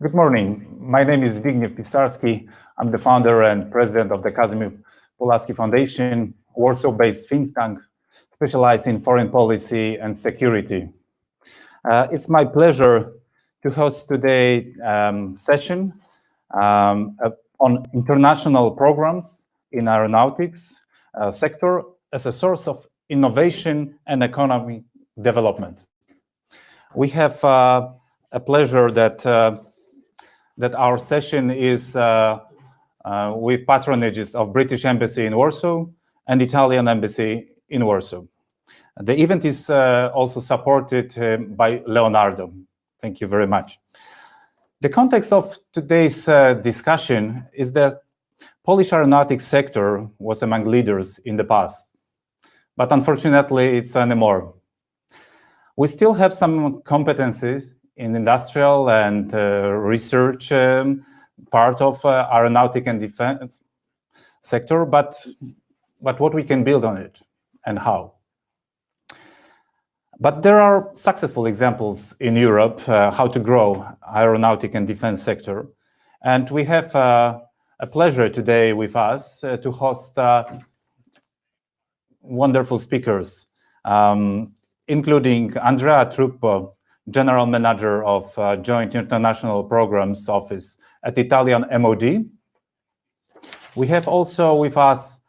Good morning. My name is Casimir Pulaski. I'm the founder and president of the Casimir Pulaski Foundation, Warsaw-based think tank specialized in foreign policy and security. It's my pleasure to host today's session on international programs in aeronautics sector as a source of innovation and economic development. We have a pleasure that our session is with patronages of British Embassy in Warsaw and Italian Embassy in Warsaw. The event is also supported by Leonardo. Thank you very much. The context of today's discussion is that Polish aeronautic sector was among leaders in the past, but unfortunately it's anymore. We still have some competencies in industrial and research part of aeronautic and defense sector, but what we can build on it and how. But there are successful examples in Europe how to grow aeronautic and defense sector. And we have a pleasure today with us to host wonderful speakers, including Andrea Truppo, General Manager of Joint International Programs Office at Italian MOD. We have also with us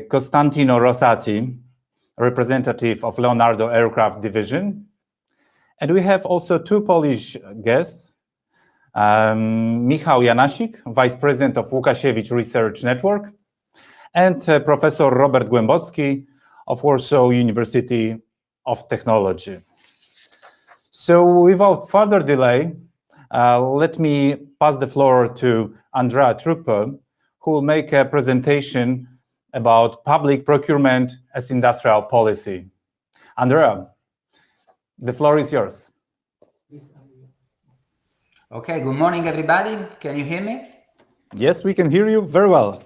Costantino Rosati, representative of Leonardo Aircraft Division. And we have also two Polish guests, Michał Janasik, Vice President of Łukasiewicz Research Network, and Professor Robert Głębocki of Warsaw University of Technology. So without further delay, let me pass the floor to Andrea Truppo, who will make a presentation about public procurement as industrial policy. Andrea, the floor is yours. Okay, good morning, everybody. Can you hear me? Yes, we can hear you very well.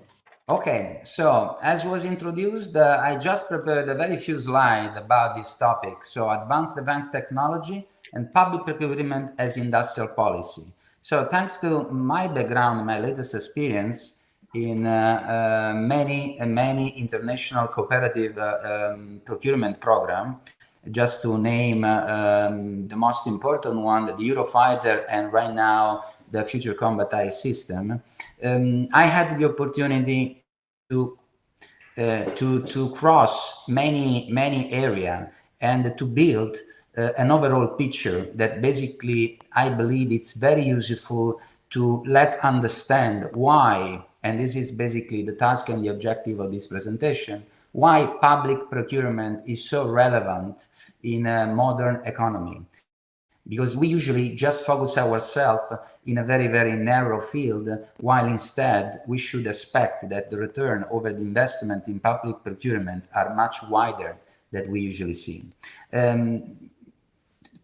Okay, so as was introduced, I just prepared a very few slides about this topic. So advanced defense technology and public procurement as industrial policy. So thanks to my background, my latest experience in many international cooperative procurement program, just to name the most important one, the Eurofighter, and right now the Future Combat Air System, I had the opportunity to cross many areas and to build an overall picture that basically I believe it's very useful to understand why, and this is basically the task and the objective of this presentation, why public procurement is so relevant in a modern economy. Because we usually just focus ourselves in a very narrow field, while instead we should expect that the return over the investment in public procurement are much wider than we usually see.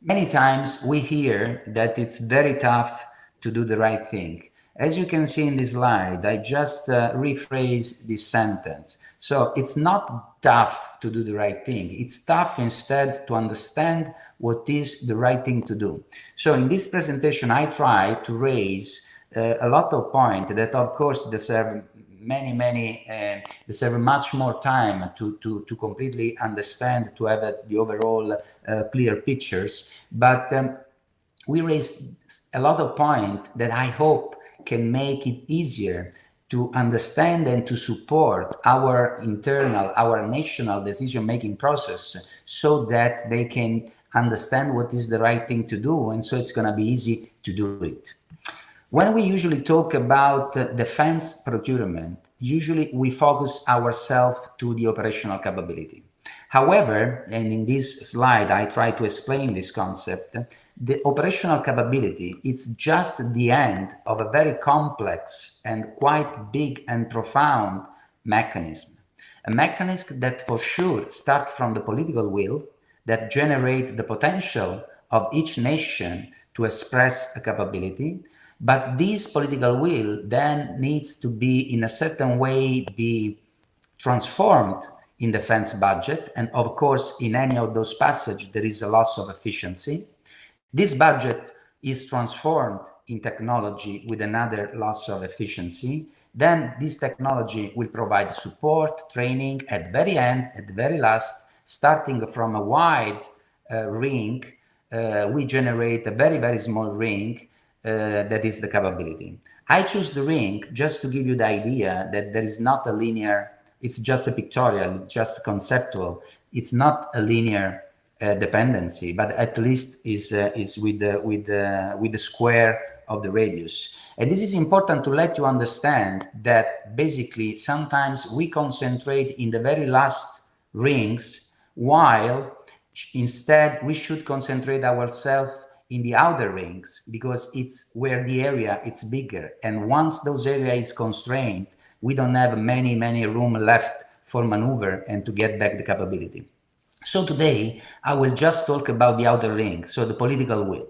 Many times we hear that it's very tough to do the right thing. As you can see in this slide, I just rephrase this sentence. So it's not tough to do the right thing. It's tough instead to understand what is the right thing to do. So in this presentation, I try to raise a lot of points that of course deserve deserve much more time to completely understand, to have the overall clear pictures. But we raised a lot of points that I hope can make it easier to understand and to support our internal, our national decision-making process so that they can understand what is the right thing to do, and so it's going to be easy to do it. When we usually talk about defense procurement, usually we focus ourselves to the operational capability. However, and in this slide I try to explain this concept, the operational capability is just the end of a very complex and quite big and profound mechanism. A mechanism that for sure starts from the political will that generate the potential of each nation to express a capability, but this political will then needs to be in a certain way be transformed in defense budget, and of course in any of those passages there is a loss of efficiency. This budget is transformed in technology with another loss of efficiency, then this technology will provide support, training, at very end, at the very last, starting from a wide ring, we generate a very, very small ring that is the capability. I choose the ring just to give you the idea that there is not a linear, it's just a pictorial, it's just conceptual. It's not a linear dependency, but at least is with the square of the radius. And this is important to let you understand that basically sometimes we concentrate in the very last rings, while instead we should concentrate ourselves in the outer rings, because it's where the area it's bigger. And once those area is constrained, we don't have many room left for maneuver and to get back the capability. So today, I will just talk about the outer ring, so the political will.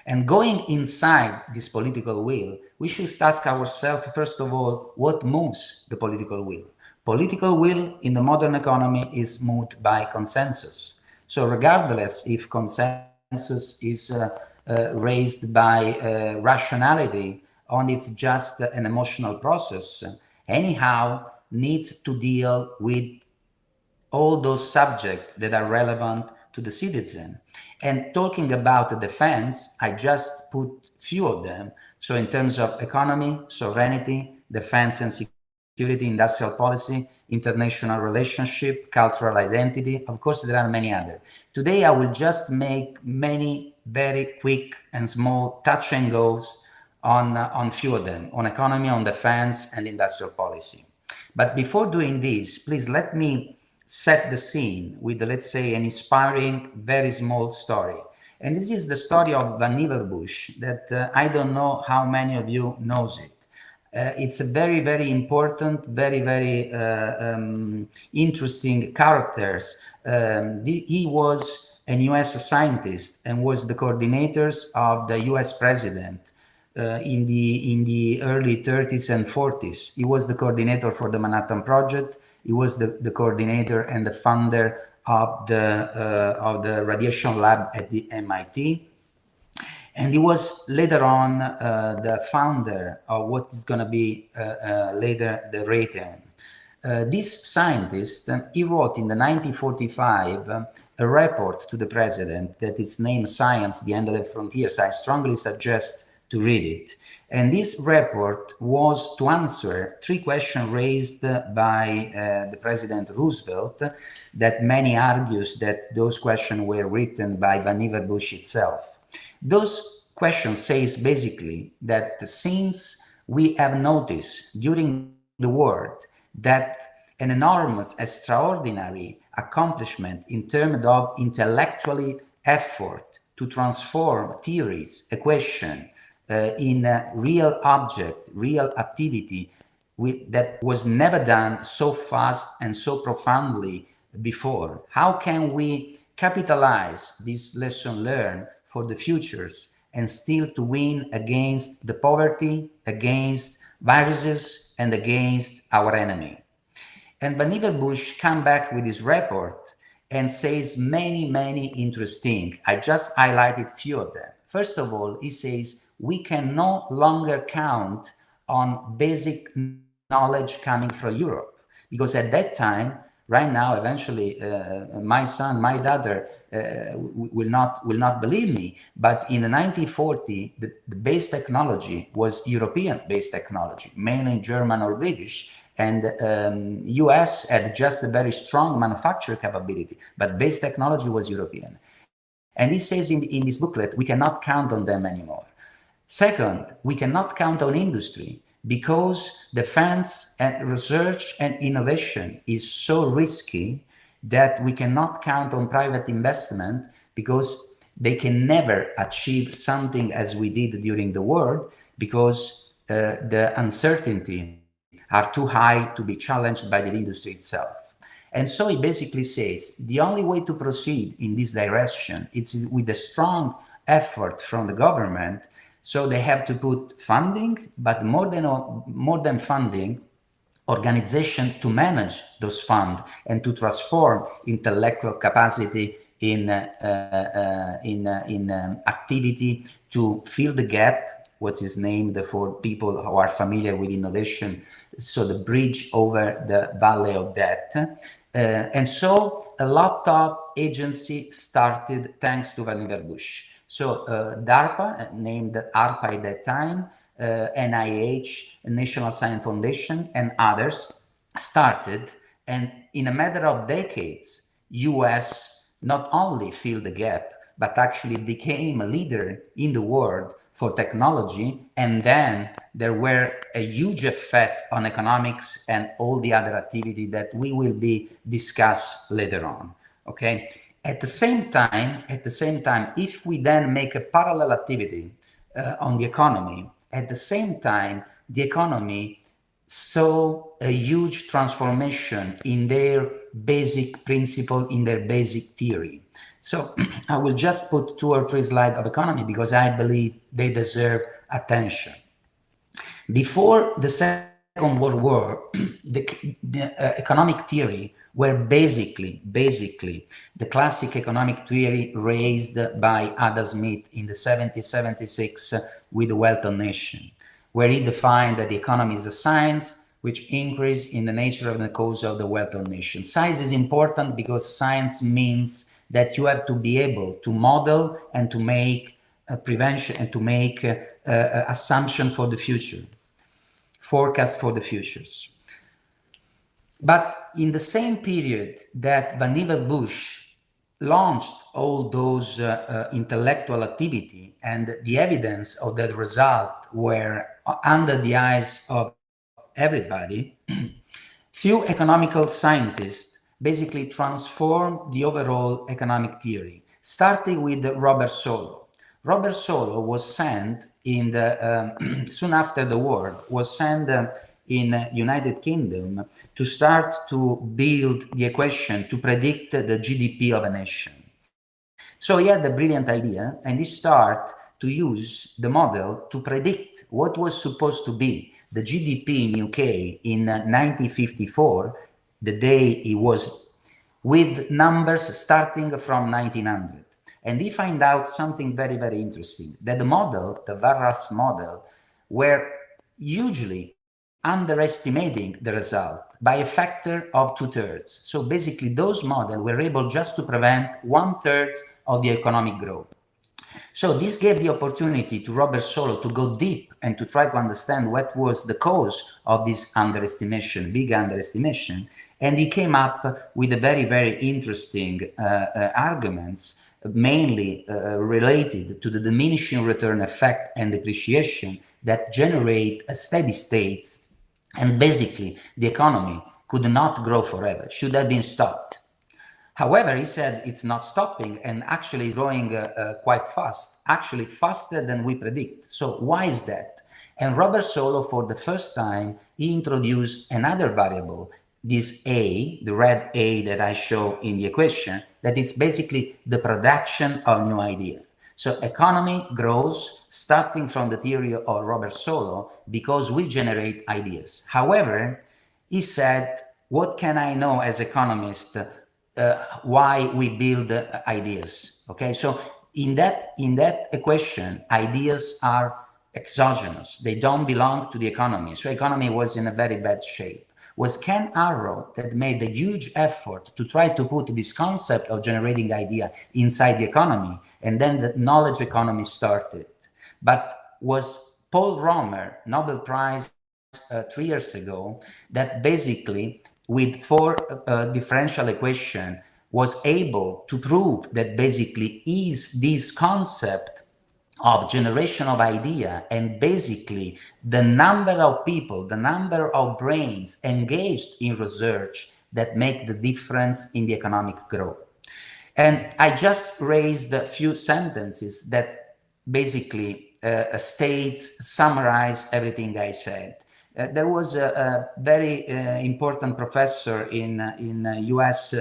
And going inside this political will, we should ask ourselves, first of all, what moves the political will? Political will in the modern economy is moved by consensus. So regardless if consensus is raised by rationality, or it's just an emotional process, anyhow needs to deal with all those subjects that are relevant to the citizen. And talking about the defense, I just put few of them. So in terms of economy, sovereignty, defense and security, industrial policy, international relationship, cultural identity, of course there are many others. Today I will just make many very quick and small touch and goes on few of them, on economy, on defense and industrial policy. But before doing this, please let me set the scene with, let's say, an inspiring, very small story. And this is the story of Vannevar Bush, that I don't know how many of you knows it. It's a very, very important, very interesting characters. He was a US scientist and was the coordinators of the US president in the early 30s and 40s. He was the coordinator for the Manhattan Project. He was the coordinator and the funder of the radiation lab at the MIT. And he was later on the founder of what is going to be later the Raytheon. This scientist, he wrote in the 1945 a report to the president that is named Science, the End of the Frontiers. I strongly suggest to read it. And this report was to answer three questions raised by the President Roosevelt, that many argues that those questions were written by Vannevar Bush itself. Those questions says basically that since we have noticed during the war that an enormous, extraordinary accomplishment in terms of intellectually effort to transform theories, equations, in a real object, real activity that was never done so fast and so profoundly before. How can we capitalize this lesson learned for the futures and still to win against the poverty, against viruses, and against our enemy? And Vannevar Bush came back with his report and says many interesting. I just highlighted few of them. First of all, he says, we can no longer count on basic knowledge coming from Europe, because at that time, right now, eventually, my son, my daughter will not believe me, but in the 1940, the base technology was European-based technology, mainly German or British, and US had just a very strong manufacturing capability, but base technology was European. And he says in this booklet, we cannot count on them anymore. Second, we cannot count on industry because defense and research and innovation is so risky that we cannot count on private investment because they can never achieve something as we did during the war, because the uncertainty are too high to be challenged by the industry itself. And so he basically says the only way to proceed in this direction is with a strong effort from the government. So they have to put funding, but more than funding, organization to manage those funds and to transform intellectual capacity in activity to fill the gap what is named for people who are familiar with innovation, so the bridge over the Valley of Death. And so a lot of agencies started thanks to Vannevar Bush. So DARPA, named ARPA at that time, NIH, National Science Foundation, and others started, and in a matter of decades, US not only filled the gap, but actually became a leader in the world for technology. And then there were a huge effect on economics and all the other activity that we will be discussed later on. Okay. At the same time, if we then make a parallel activity on the economy, at the same time, the economy saw a huge transformation in their basic principle, in their basic theory. So I will just put 2 or 3 slides of economy because I believe they deserve attention. Before the Second World War, the economic theory were basically the classic economic theory raised by Adam Smith in the 76 with the Wealth of Nations, where he defined that the economy is a science which increase in the nature of the cause of the wealth of nations. Science is important because science means that you have to be able to model and to make a prevention and to make assumption for the future, forecast for the futures. But in the same period that Vannevar Bush launched all those intellectual activity, and the evidence of that result were under the eyes of everybody, few economical scientists basically transformed the overall economic theory, starting with Robert Solow. Robert Solow was sent in the soon after the war, was sent in United Kingdom to start to build the equation to predict the GDP of a nation. So he had a brilliant idea, and he started to use the model to predict what was supposed to be the GDP in UK in 1954, the day it was, with numbers starting from 1900. And he found out something very, very interesting, that the model, the Varras model, were hugely underestimating the result by a factor of 2/3. So basically those models were able just to prevent 1/3 of the economic growth. So this gave the opportunity to Robert Solow to go deep and to try to understand what was the cause of this underestimation, big underestimation. And he came up with a very, very interesting arguments, mainly related to the diminishing return effect and depreciation that generate a steady state. And basically, the economy could not grow forever, should have been stopped. However, he said it's not stopping and actually is growing quite fast, actually faster than we predict. So why is that? And Robert Solow, for the first time, he introduced another variable, this A, the red A that I show in the equation, that it's basically the production of new ideas. So economy grows starting from the theory of Robert Solow because we generate ideas. However, he said, what can I know as economist why we build ideas? Okay, so in that equation, ideas are exogenous. They don't belong to the economy. So economy was in a very bad shape. Was Ken Arrow that made a huge effort to try to put this concept of generating idea inside the economy, and then the knowledge economy started. But was Paul Romer, Nobel Prize 3 years ago, that basically with 4 differential equation was able to prove that basically is this concept of generation of idea and basically the number of people, the number of brains engaged in research that make the difference in the economic growth. And I just raised a few sentences that basically summarize everything I said. There was a very important professor in US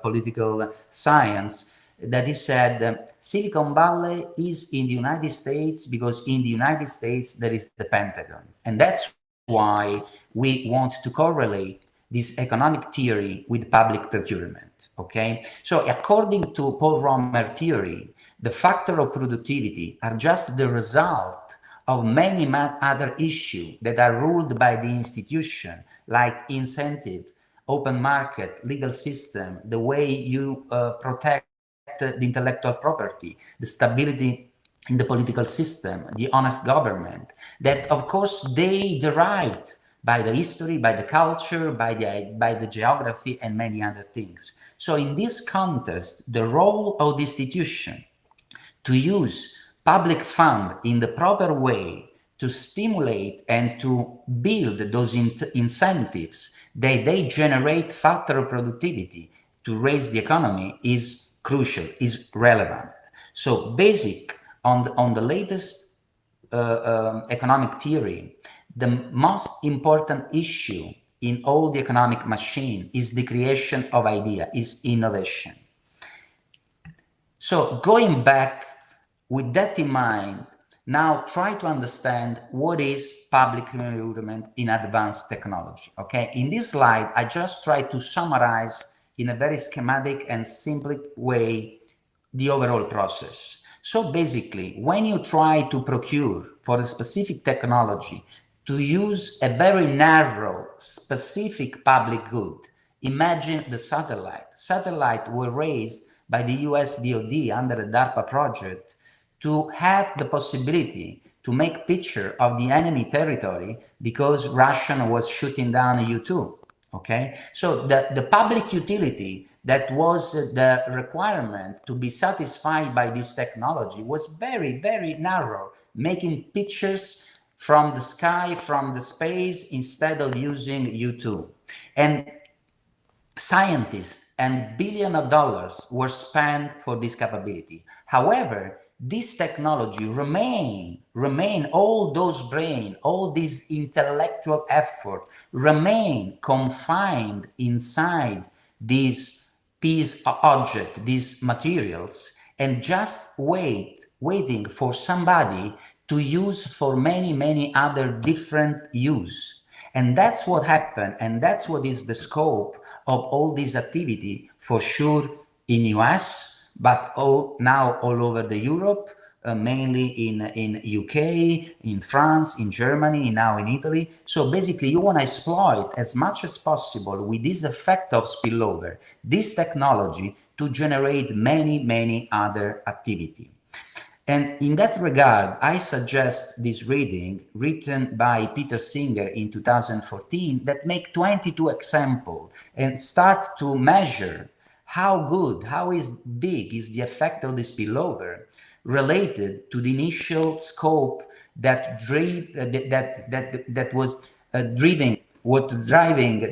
political science that he said Silicon Valley is in the United States because in the United States there is the Pentagon. And that's why we want to correlate this economic theory with public procurement, okay? So according to Paul Romer theory, the factor of productivity are just the result of many other issues that are ruled by the institution, like incentive, open market, legal system, the way you protect the intellectual property, the stability in the political system, the honest government, that of course they derived by the history, by the culture, by the geography, and many other things. So in this context, the role of the institution to use public fund in the proper way to stimulate and to build those incentives that they generate factor of productivity to raise the economy is crucial, is relevant. So basic on the latest economic theory, the most important issue in all the economic machine is the creation of idea, is innovation. So going back with that in mind, now try to understand what is public procurement in advanced technology, okay? In this slide, I just try to summarize in a very schematic and simple way the overall process. So basically, when you try to procure for a specific technology to use a very narrow, specific public good, imagine the satellite. Satellite were raised by the US DoD under a DARPA project to have the possibility to make picture of the enemy territory because Russia was shooting down a U-2, okay? So the public utility that was the requirement to be satisfied by this technology was very, very narrow, making pictures from the sky, from the space, instead of using U-2. And scientists and billions of dollars were spent for this capability. However, this technology remain all those brain, all this intellectual effort remain confined inside these piece of object, these materials, and just waiting for somebody to use for many, many other different use. And that's what happened, and that's what is the scope of all this activity, for sure in US, but now all over the Europe, mainly in UK, in France, in Germany, now in Italy. So basically you want to exploit as much as possible with this effect of spillover, this technology to generate many, many other activity. And in that regard, I suggest this reading written by Peter Singer in 2014 that make 22 examples and start to measure how good, how big is the effect of the spillover related to the initial scope that was driving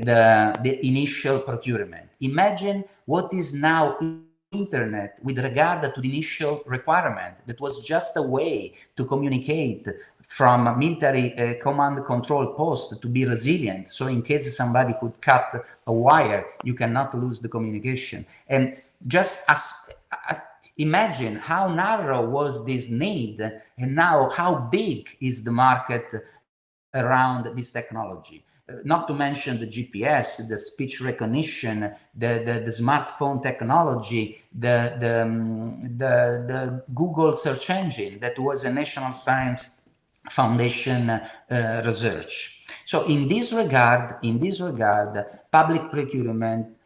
the initial procurement. Imagine what is now internet with regard to the initial requirement that was just a way to communicate from a military command control post to be resilient. So in case somebody could cut a wire, you cannot lose the communication. And just imagine how narrow was this need, and now how big is the market around this technology. Not to mention the GPS, the speech recognition, the smartphone technology, the Google search engine that was a National Science Foundation research. So in this regard, public procurement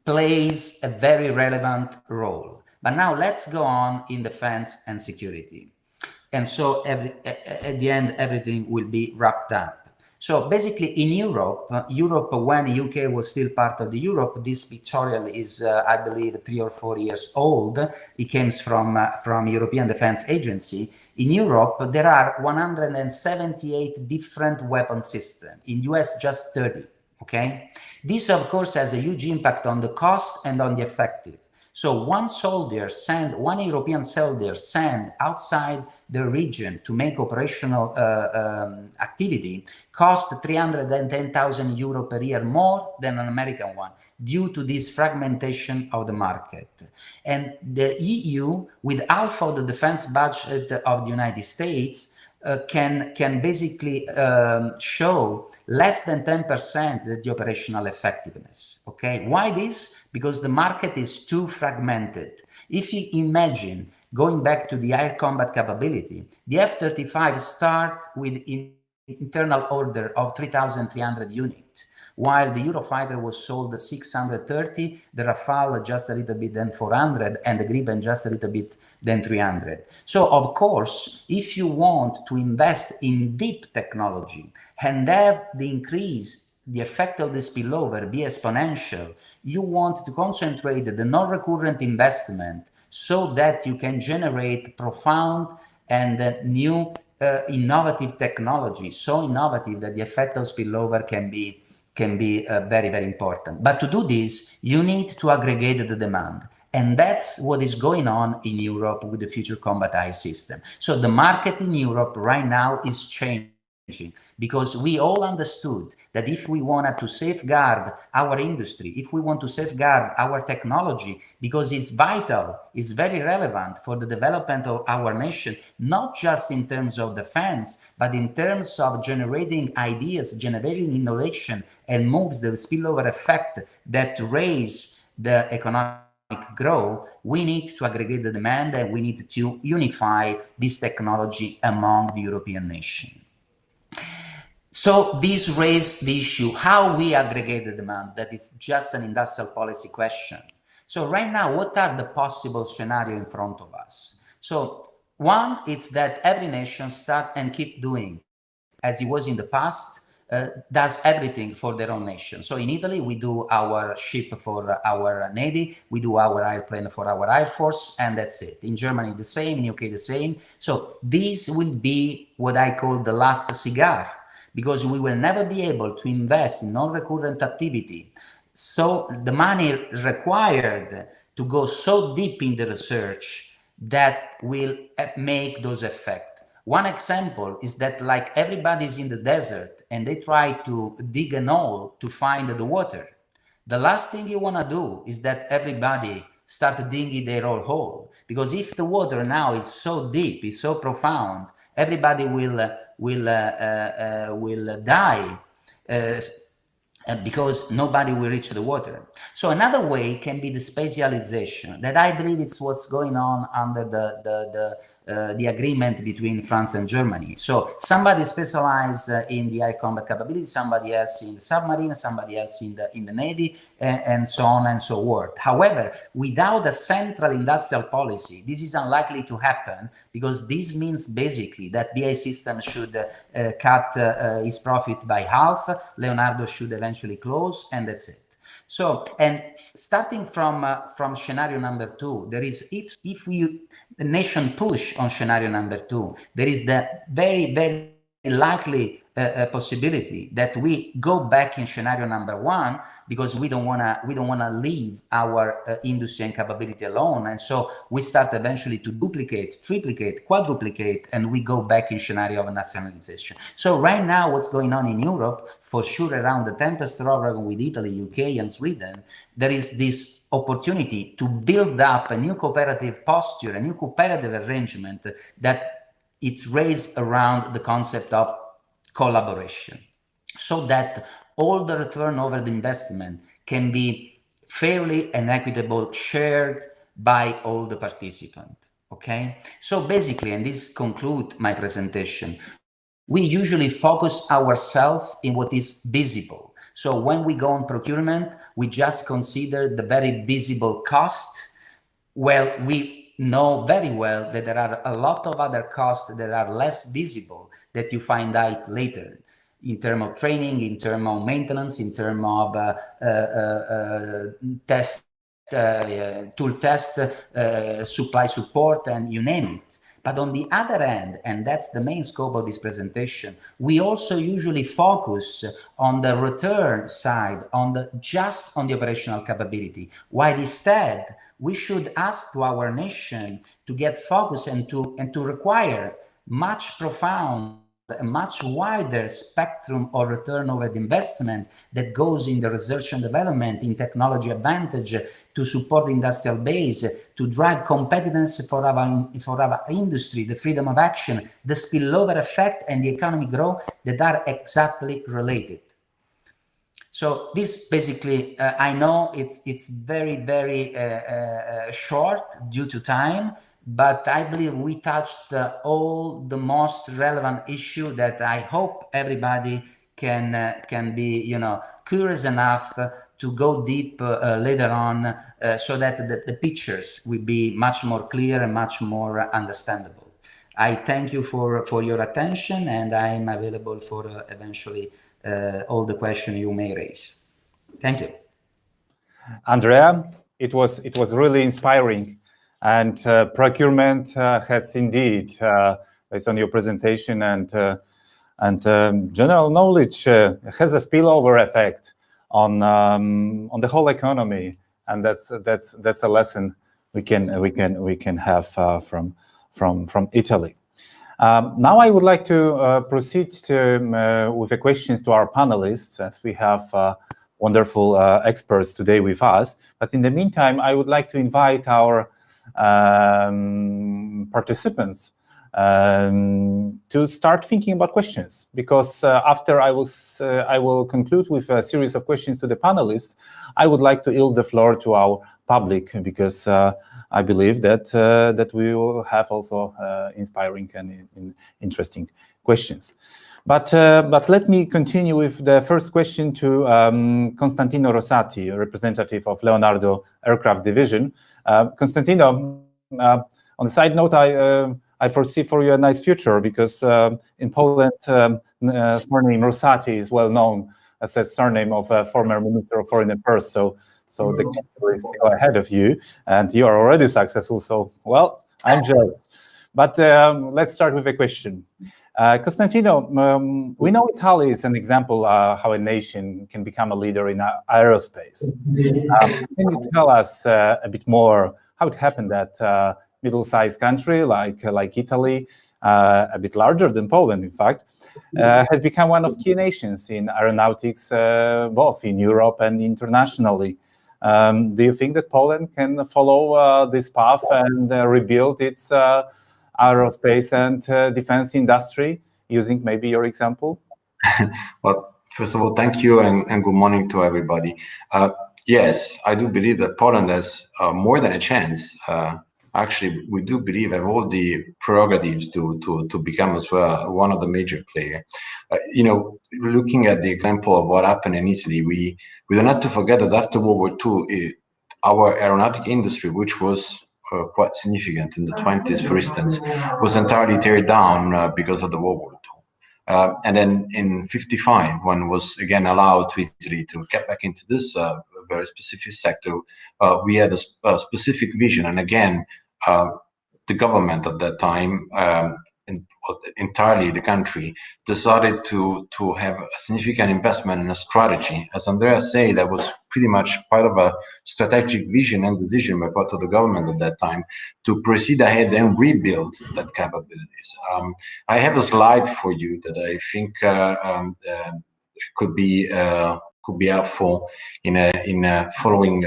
plays a very relevant role. But now let's go on in defense and security. And so at the end, everything will be wrapped up. So basically in Europe, when the UK was still part of the Europe, this pictorial is, I believe, 3 or 4 years old. It comes from European Defense Agency. In Europe, there are 178 different weapon systems. In US, just 30, okay? This, of course, has a huge impact on the cost and on the effective. So one European soldier sent outside the region to make operational activity cost 310,000 euro per year more than an American one due to this fragmentation of the market. And the EU, with half of the defense budget of the United States, can basically show less than 10% the operational effectiveness. Okay, why this? Because the market is too fragmented. If you imagine going back to the air combat capability, the F-35 start with internal order of 3,300 units, while the Eurofighter was sold 630, the Rafale just a little bit than 400, and the Gripen just a little bit than 300. So, of course, if you want to invest in deep technology and have the increase, the effect of the spillover be exponential, you want to concentrate the non-recurrent investment so that you can generate profound and new innovative technology, so innovative that the effect of spillover can be very, very important. But to do this, you need to aggregate the demand. And that's what is going on in Europe with the Future Combat Air System. So the market in Europe right now is changing, because we all understood that if we wanted to safeguard our industry, if we want to safeguard our technology, because it's vital, it's very relevant for the development of our nation, not just in terms of defense, but in terms of generating ideas, generating innovation, and moves the spillover effect that raise the economic growth, we need to aggregate the demand, and we need to unify this technology among the European nations. So this raised the issue, how we aggregate the demand. That is just an industrial policy question. So right now, what are the possible scenarios in front of us? So one, it's that every nation start and keep doing, as it was in the past, does everything for their own nation. So in Italy, we do our ship for our Navy, we do our airplane for our Air Force, and that's it. In Germany, the same, in UK, the same. So this will be what I call the last cigar, because we will never be able to invest in non-recurrent activity. So the money required to go so deep in the research that will make those effects. One example is that, like, everybody's in the desert and they try to dig a hole to find the water. The last thing you want to do is that everybody start digging their own hole, because if the water now is so deep, is so profound, everybody will die because nobody will reach the water. So another way can be the specialization, that I believe it's what's going on under the agreement between France and Germany. So somebody specializes in the air combat capability, somebody else in the submarine, somebody else in the Navy, and so on and so forth. However, without a central industrial policy, this is unlikely to happen, because this means basically that BAE Systems should cut its profit by half, Leonardo should eventually close, and that's it. So, and starting from scenario number two, there is, if the nation push on scenario number two, there is the very, very likely possibility that we go back in scenario number one, because we don't wanna leave our industry and capability alone, and so we start eventually to duplicate, triplicate, quadruplicate, and we go back in scenario of nationalization. So right now, what's going on in Europe, for sure, around the Tempest program with Italy, UK, and Sweden, there is this opportunity to build up a new cooperative posture, a new cooperative arrangement that it's raised around the concept of collaboration, so that all the return over the investment can be fairly and equitable, shared by all the participants. Okay, so basically, and this concludes my presentation, we usually focus ourselves in what is visible. So when we go on procurement, we just consider the very visible cost. Well, we know very well that there are a lot of other costs that are less visible, that you find out later, in terms of training, in terms of maintenance, in terms of tool test, supply support, and you name it. But on the other hand, and that's the main scope of this presentation, we also usually focus on the return side, just on the operational capability, while instead we should ask to our nation to get focused and to require much profound, a much wider spectrum of return over the investment that goes in the research and development, in technology advantage, to support the industrial base, to drive competitiveness for our industry, the freedom of action, the spillover effect, and the economic growth that are exactly related. So this basically, I know it's very, very short due to time, but I believe we touched all the most relevant issue that I hope everybody can be, you know, curious enough to go deep later on, so that the pictures will be much more clear and much more understandable. I thank you for your attention, and I'm available for eventually all the questions you may raise. Thank you. Andrea, it was really inspiring, and procurement has indeed, based on your presentation and general knowledge, has a spillover effect on the whole economy, and that's a lesson we can have from Italy. Now I would like to proceed with the questions to our panelists, as we have wonderful experts today with us. But in the meantime, I would like to invite our participants to start thinking about questions, because after I will conclude with a series of questions to the panelists, I would like to yield the floor to our public, because I believe that we will have also inspiring and interesting questions. But let me continue with the first question to Constantino Rosati, representative of Leonardo Aircraft Division. Constantino, on the side note, I foresee for you a nice future, because in Poland, surname Rosati is well known as a surname of a former Minister of Foreign Affairs. So the country is still ahead of you, and you are already successful. So, well, I'm jealous. But let's start with a question. Constantino, we know Italy is an example how a nation can become a leader in aerospace. Can you tell us a bit more how it happened that middle-sized country like Italy, a bit larger than Poland, in fact, has become one of key nations in aeronautics, both in Europe and internationally? Do you think that Poland can follow this path and rebuild its aerospace and defense industry, using maybe your example? Well, first of all, thank you, and good morning to everybody. Yes, I do believe that Poland has more than a chance. Actually, we do believe have all the prerogatives to become as well one of the major players. You know, looking at the example of what happened in Italy, we don't have to forget that after World War II, our aeronautic industry, which was quite significant in the 20s, for instance, was entirely teared down because of the World War II. And then in 55, when was again allowed to Italy to get back into this very specific sector, we had a specific vision. And again, the government at that time, entirely the country, decided to have a significant investment in a strategy. As Andrea said, that was pretty much part of a strategic vision and decision by part of the government at that time to proceed ahead and rebuild that capabilities. I have a slide for you that I think could be helpful in following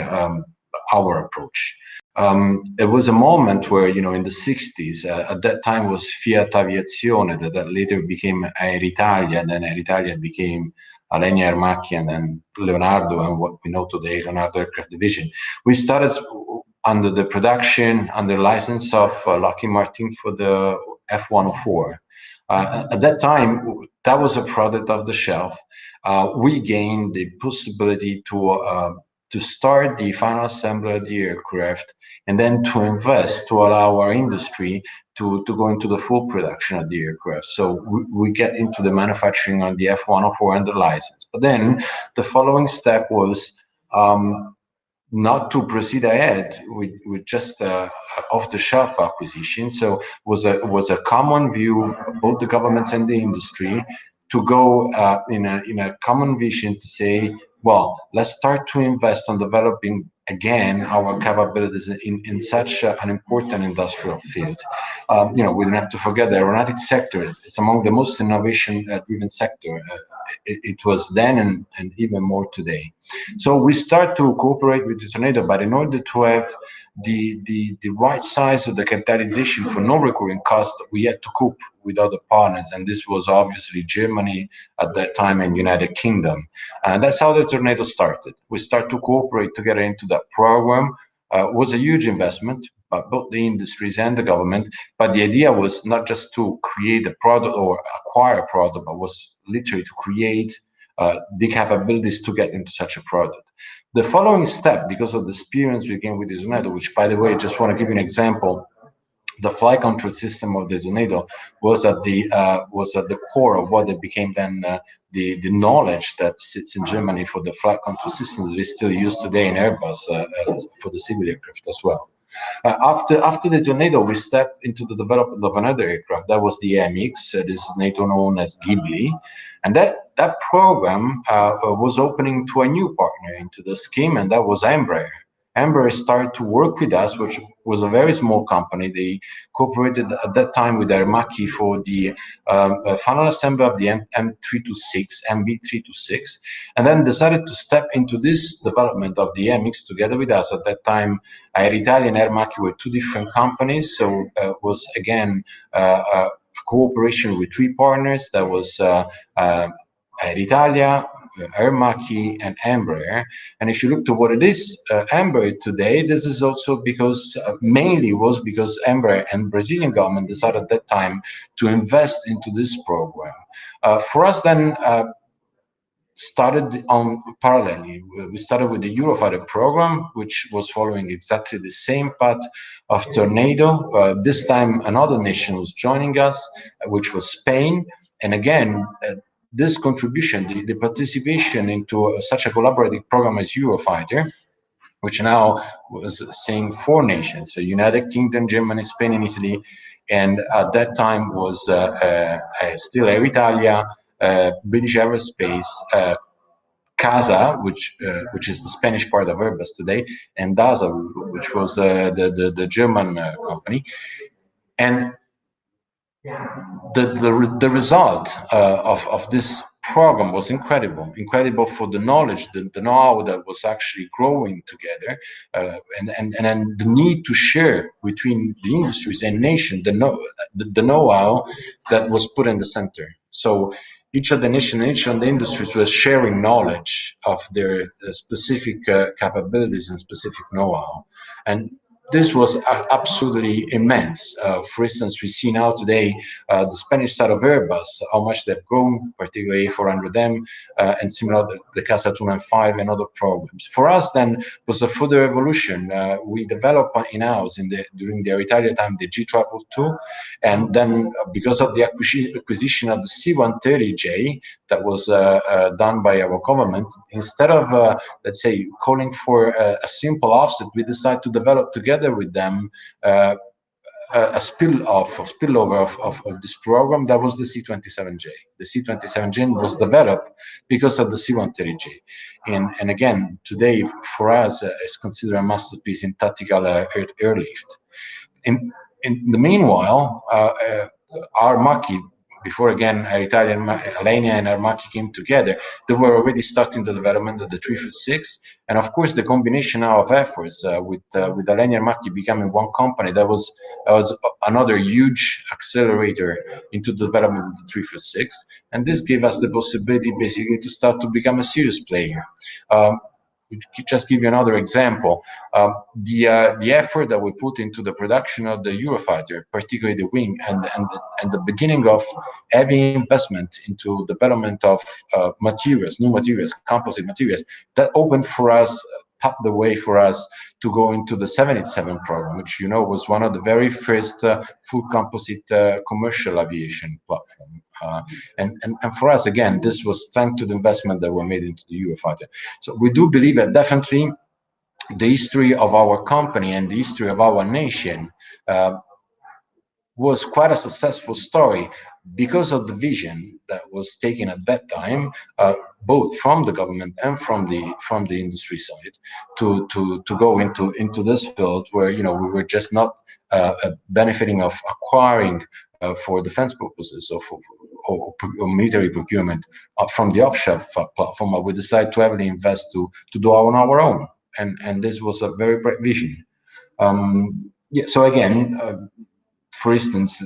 our approach. It was a moment where, you know, in the 60s, at that time was Fiat Aviazione, that later became Aeritalia, and then Aeritalia became Alenia Aermacchi, and then Leonardo, and what we know today, Leonardo Aircraft Division. We started under the production, under license of Lockheed Martin for the F-104. At that time, that was a product off the shelf. We gained the possibility to start the final assembly of the aircraft, and then to invest to allow our industry to go into the full production of the aircraft. So we get into the manufacturing on the F-104 under license. But then the following step was not to proceed ahead with just off-the-shelf acquisition. So it was a common view, both the governments and the industry, to go in a common vision to say, well, let's start to invest on developing again our capabilities in such an important industrial field. You know, we don't have to forget the aeronautic sector is among the most innovation-driven sector. It was then and even more today. So we start to cooperate with the Tornado, but in order to have the right size of the capitalization for no recurring cost, we had to cope with other partners, and this was obviously Germany at that time and United Kingdom. And that's how the Tornado started. We start to cooperate together into that program. It was a huge investment, both the industries and the government. But the idea was not just to create a product or acquire a product, but was literally to create the capabilities to get into such a product. The following step, because of the experience we gained with the Tornado, which, by the way, just want to give you an example, the flight control system of the Tornado was at the core of what it became then the knowledge that sits in Germany for the flight control system that is still used today in Airbus for the civil aircraft as well. After the Tornado, we stepped into the development of another aircraft. That was the AMX, this is NATO known as Ghibli. And that program was opening to a new partner into the scheme, and that was Embraer. Embraer started to work with us, which was a very small company. They cooperated at that time with Aeronautic for the final assembly of the M326, MB326, and then decided to step into this development of the MX together with us. At that time, Aeronautical and Aeronautic were two different companies, so it was again a cooperation with three partners. That was Aeronautical, Aeronautic, and Embraer. And if you look to what it is, Embraer today, this is also because mainly was because Embraer and Brazilian government decided at that time to invest into this program. For us then, started on parallelly. We started with the Eurofighter program, which was following exactly the same path of Tornado. This time another nation was joining us, which was Spain. And again, this contribution, the participation into such a collaborative program as Eurofighter, which now was seeing four nations, so United Kingdom, Germany, Spain, and Italy, and at that time was still Air Italia, British Aerospace, CASA, which is the Spanish part of Airbus today, and DASA, which was the German company. And the result of this program was incredible for the knowledge, the know-how that was actually growing together, and then the need to share between the industries and nation the know-how that was put in the center. So each of the nation, each of the industries was sharing knowledge of their specific capabilities and specific know-how, and this was absolutely immense. For instance, we see now today the Spanish side of Airbus, how much they've grown, particularly A400M, and similar the Casa 295 and other programs. For us, then, was a further evolution. We developed in-house during the Italia time the G222, and then because of the acquisition of the C-130J that was done by our government, instead of let's say calling for a simple offset, we decided to develop together with them a spillover of this program. That was the C-27J. The C-27J was developed because of the C-130J. And again, today for us, it's considered a masterpiece in tactical airlift. In the meanwhile, Aeronautic, before again Alenia and Aeronautic came together, they were already starting the development of the 356, and of course the combination now of efforts with Alenia and Aeronautic becoming one company, that was another huge accelerator into the development of the 356, and this gave us the possibility basically to start to become a serious player. Just give you another example. The effort that we put into the production of the Eurofighter, particularly the wing, and the beginning of heavy investment into development of materials, new materials, composite materials, that opened for us, paved the way for us to go into the 787 program, which was one of the very first full composite commercial aviation platform. And for us, again, this was thanks to the investment that were made into the Eurofighter. So we do believe that definitely the history of our company and the history of our nation was quite a successful story because of the vision that was taken at that time, both from the government and from the industry side, to go into this field where we were just not benefiting of acquiring for defense purposes or military procurement from the off-shelf platform. We decided to heavily invest to do on our own, and this was a very bright vision. So again, for instance,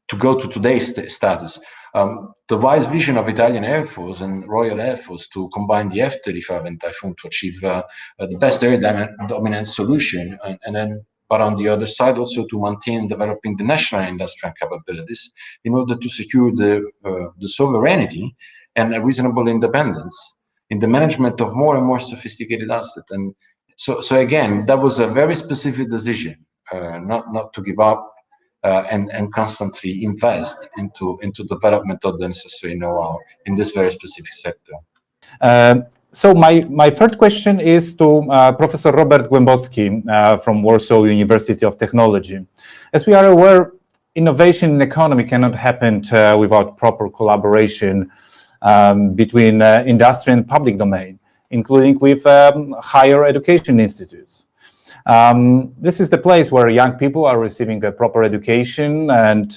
to go to today's status, the wise vision of Italian Air Force and Royal Air Force to combine the F-35 and Typhoon to achieve the best air dominance solution, and then but on the other side also to maintain developing the national industrial capabilities in order to secure the sovereignty and a reasonable independence in the management of more and more sophisticated assets. And so again, that was a very specific decision, not to give up and constantly invest into development of the necessary know-how in this very specific sector. So my third question is to Professor Robert Głębocki from Warsaw University of Technology. As we are aware, innovation and economy cannot happen without proper collaboration between industry and public domain, including with higher education institutes. This is the place where young people are receiving a proper education and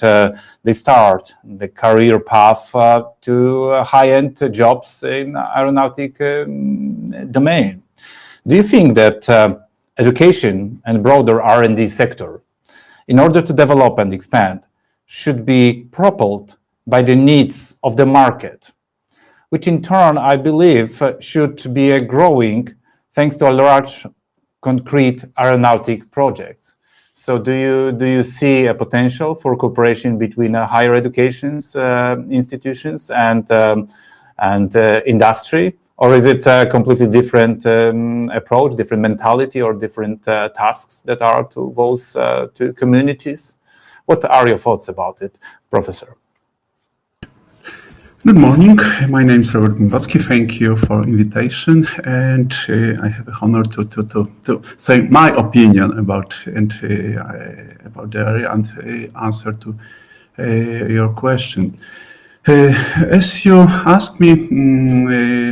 they start the career path to high-end jobs in aeronautic domain. Do you think that education and broader R&D sector, in order to develop and expand, should be propelled by the needs of the market, which in turn, I believe, should be growing thanks to a large concrete aeronautic projects? So do you see a potential for cooperation between higher education institutions and industry, or is it a completely different approach, different mentality, or different tasks that are to those two communities? What are your thoughts about it, Professor? Good morning. My name is Robert Głębocki. Thank you for invitation, and I have the honor to say my opinion about the area and answer to your question. As you asked me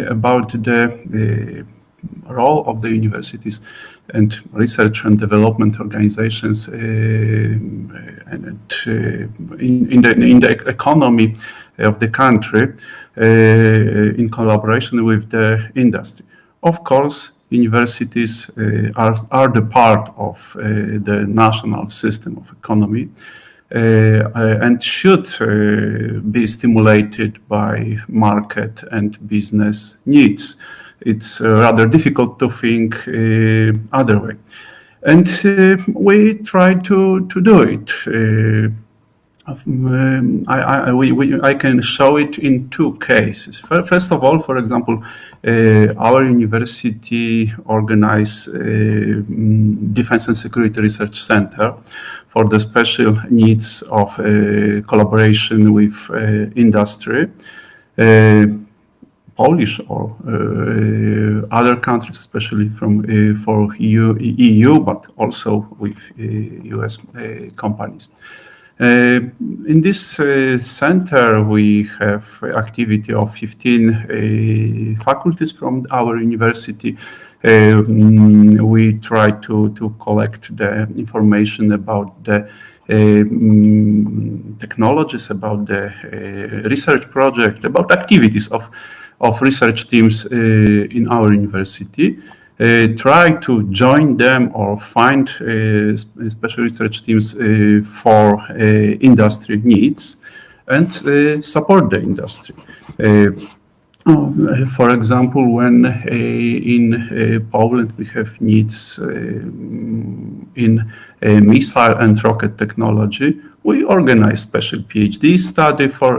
about the role of the universities and research and development organizations in the economy of the country in collaboration with the industry. Of course, universities are the part of the national system of economy and should be stimulated by market and business needs. It's rather difficult to think other way. And we try to do it. I can show it in two cases. First of all, for example, our university organized Defense and Security Research Center for the special needs of collaboration with industry, Polish or other countries, especially for EU, but also with US companies. In this center, we have activity of 15 faculties from our university. We try to collect the information about the technologies, about the research project, about activities of research teams in our university. Try to join them or find special research teams for industry needs and support the industry. For example, when in Poland we have needs in missile and rocket technology, we organize special PhD study for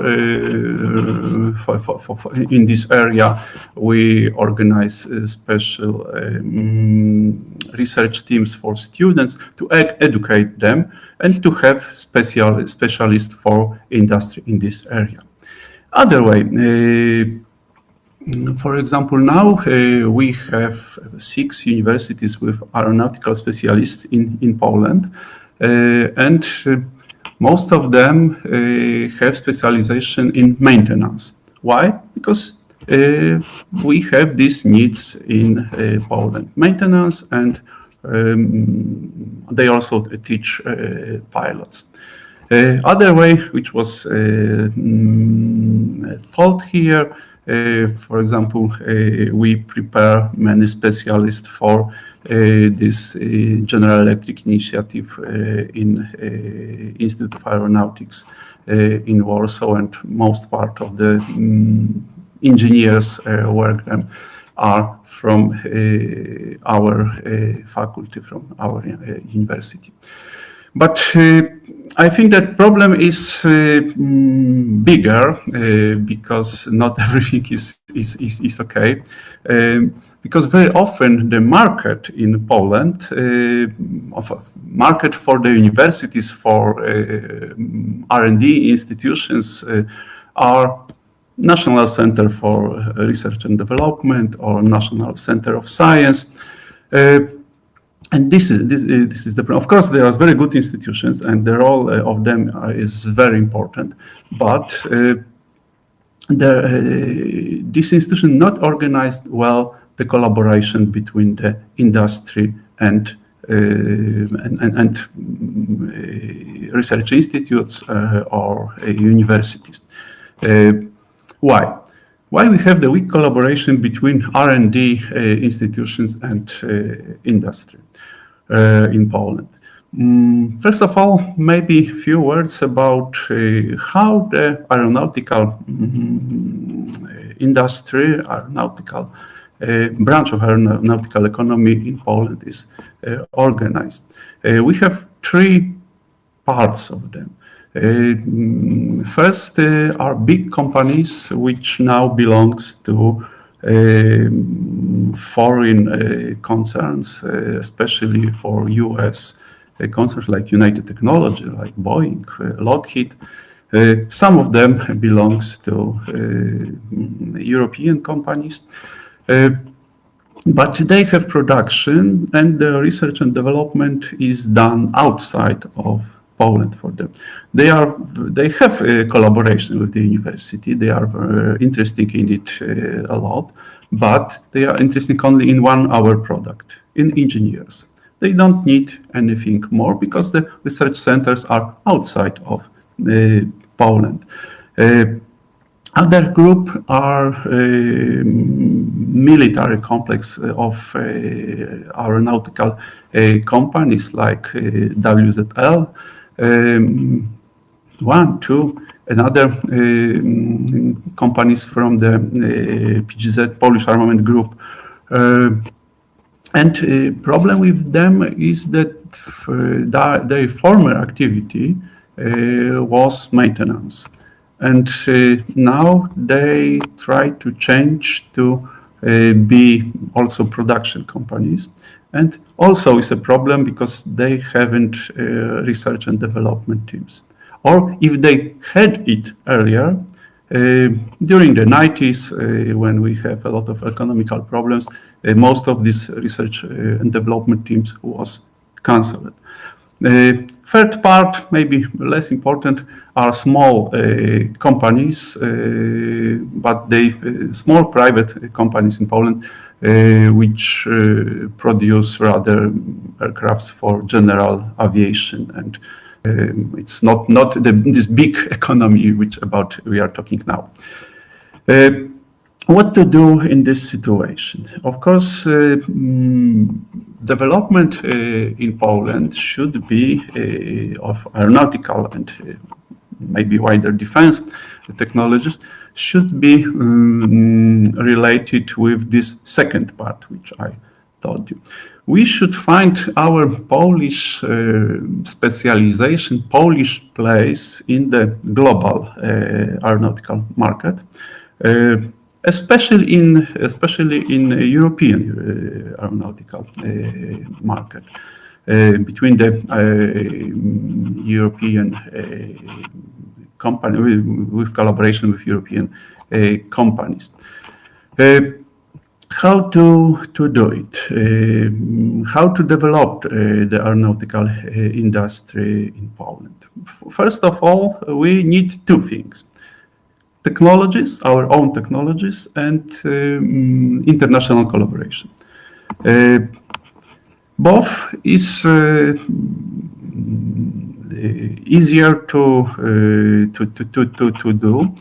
in this area. We organize special research teams for students to educate them and to have specialists for industry in this area. Other way, for example, now we have 6 universities with aeronautical specialists in Poland, and most of them have specialization in maintenance. Why? Because we have these needs in Poland, maintenance, and they also teach pilots. Other way, which was told here, for example, we prepare many specialists for this General Electric initiative in Institute of Aeronautics in Warsaw, and most part of the engineers work them. are from our faculty, from our university. But I think that problem is bigger because not everything is okay. Because very often the market in Poland, market for the universities, for R&D institutions, are National Center for Research and Development or National Center of Science. And this is the problem. Of course, there are very good institutions, and the role of them is very important. But this institution not organized well the collaboration between the industry and research institutes or universities. Why? Why we have the weak collaboration between R&D institutions and industry in Poland? First of all, maybe a few words about how the aeronautical industry, aeronautical branch of aeronautical economy in Poland is organized. We have three parts of them. First are big companies which now belongs to foreign concerns, especially for US concerns like United Technology, like Boeing, Lockheed. Some of them belongs to European companies. But they have production, and the research and development is done outside of Poland for them. They have a collaboration with the university. They are interested in it a lot, but they are interested only in 1 hour product, in engineers. They don't need anything more because the research centers are outside of Poland. Other group are military complex of aeronautical companies like WZL, 1, 2, and other companies from the PGZ, Polish Armament Group. And the problem with them is that their former activity was maintenance. And now they try to change to be also production companies. And also it's a problem because they haven't research and development teams. Or if they had it earlier, during the 90s, when we have a lot of economical problems, most of these research and development teams was cancelled. Third part, maybe less important, are small companies, but they small private companies in Poland, which produce rather aircrafts for general aviation, and it's not this big economy which about we are talking now. What to do in this situation? Of course, development in Poland should be of aeronautical and maybe wider defense technologies should be related with this second part, which I told you. We should find our Polish specialization, Polish place in the global aeronautical market. Especially in European aeronautical market, between the European company with collaboration with European companies. How to do it? How to develop the aeronautical industry in Poland? First of all, we need 2 things. Technologies, our own technologies, and international collaboration. Both is easier to do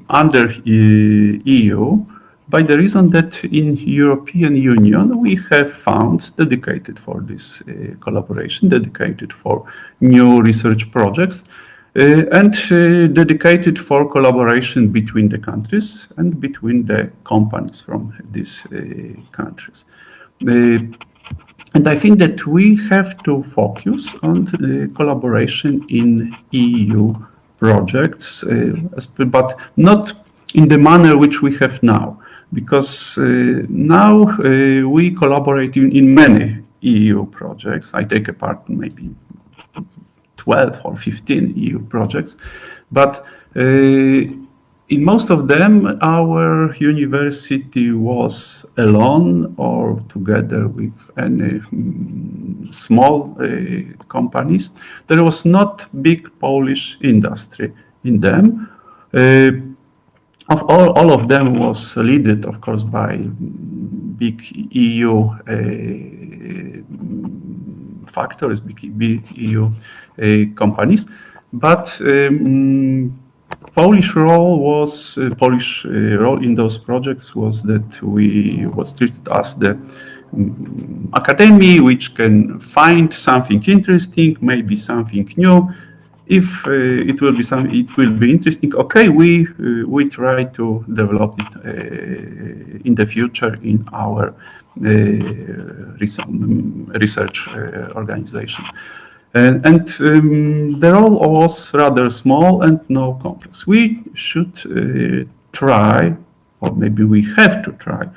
under EU by the reason that in European Union we have funds dedicated for this collaboration, dedicated for new research projects. and dedicated for collaboration between the countries and between the companies from these countries. And I think that we have to focus on collaboration in EU projects, but not in the manner which we have now, because now we collaborate in many EU projects. I take a part in maybe 12 or 15 EU projects, but in most of them, our university was alone or together with any small companies. There was not big Polish industry in them. All of them was led, of course, by big EU factories, big EU companies, but Polish role in those projects was that we was treated as the academy which can find something interesting, maybe something new. If it will be interesting. Okay, we try to develop it in the future in our research organization. And the role was rather small and no complex. We should try, or maybe we have to try,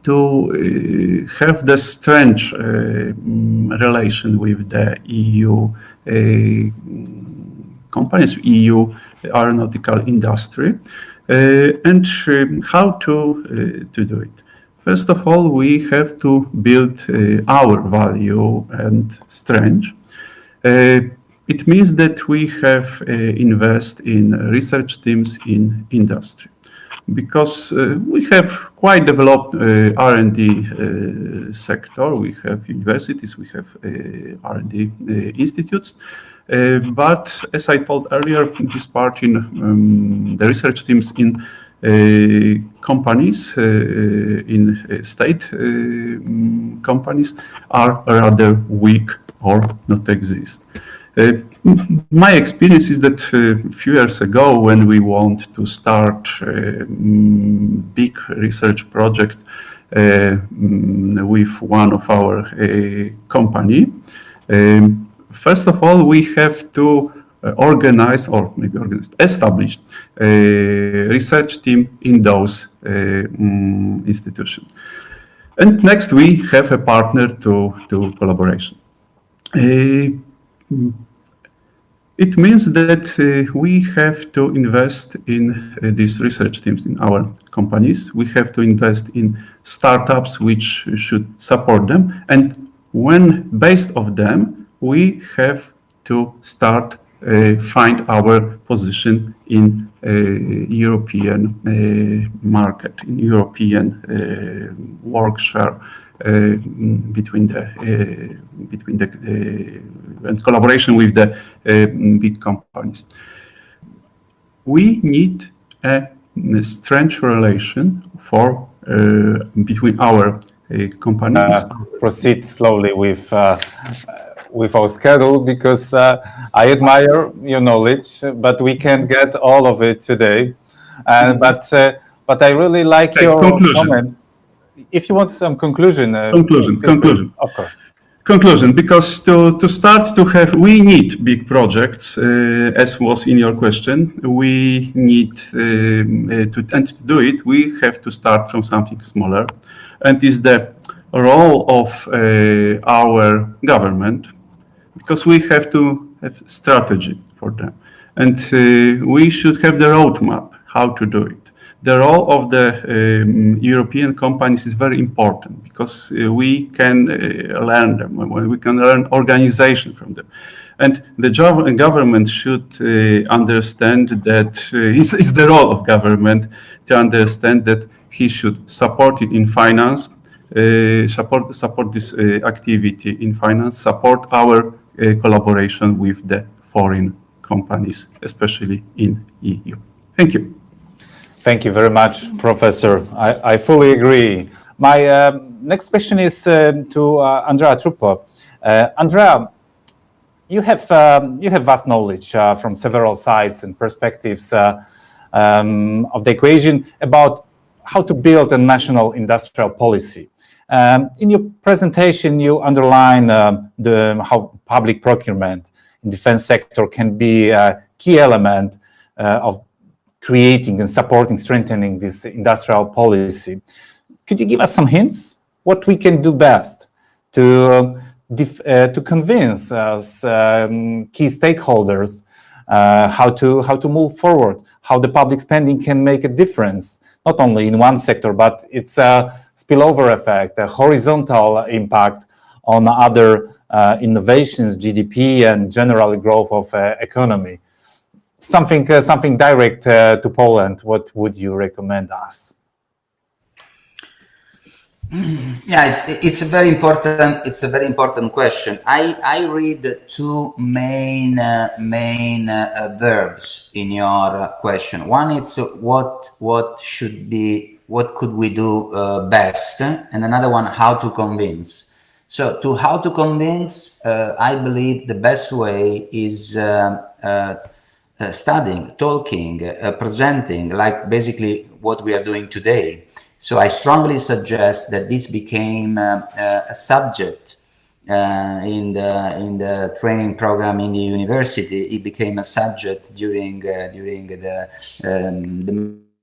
to have the strange relation with the EU companies, EU aeronautical industry, and how to do it. First of all, we have to build our value and strength. It means that we have invest in research teams in industry, because we have quite developed R&D sector. We have universities, we have R&D institutes. But as I told earlier, this part in the research teams in companies, in state companies, are rather weak or not exist. My experience is that a few years ago, when we want to start a big research project with one of our company, first of all, we have to establish a research team in those institutions. And next, we have a partner to collaboration. It means that we have to invest in these research teams in our companies. We have to invest in startups which should support them. And when based on them, we have to start find our position in European market, in European work share between the and collaboration with the big companies. We need a strange relation for between our companies. Proceed slowly with our schedule, because I admire your knowledge, but we can't get all of it today. But I really like your comment. If you want some conclusion. Conclusion. Of course. Conclusion, because to start to have, we need big projects, as was in your question. We need to do it, we have to start from something smaller. And is the role of our government, because we have to have strategy for them. And we should have the roadmap how to do it. The role of the European companies is very important, because we can learn them, we can learn organization from them. And the government should understand that it's the role of government to understand that he should support it in finance, support this activity in finance, support our collaboration with the foreign companies, especially in EU. Thank you. Thank you very much, Professor. I fully agree. My next question is to Andrea Truppo. Andrea, you have vast knowledge from several sides and perspectives of the equation about how to build a national industrial policy. In your presentation, you underline how public procurement in defense sector can be a key element of creating and supporting, strengthening this industrial policy. Could you give us some hints what we can do best to convince us key stakeholders how to move forward, how the public spending can make a difference, not only in one sector, but it's a spillover effect, a horizontal impact on other innovations, GDP, and general growth of economy. Something direct to Poland. What would you recommend us? Yeah, it's a very important question. I read two main verbs in your question. One is what could we do best, and another one, how to convince. So to how to convince, I believe the best way is studying, talking, presenting, like basically what we are doing today. So I strongly suggest that this became a subject in the training program in the university. It became a subject during the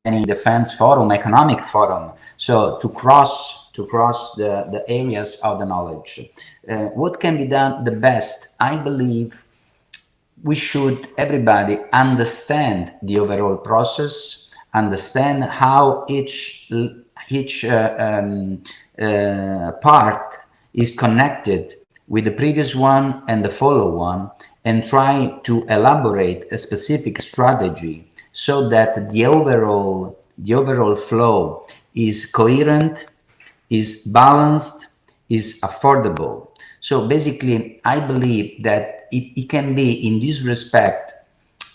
many defense forum, economic forum. So to cross the areas of the knowledge. What can be done the best? I believe we should, everybody, understand the overall process, understand how each part is connected with the previous one and the follow one, and try to elaborate a specific strategy so that the overall flow is coherent, is balanced, is affordable. So basically, I believe that it can be, in this respect,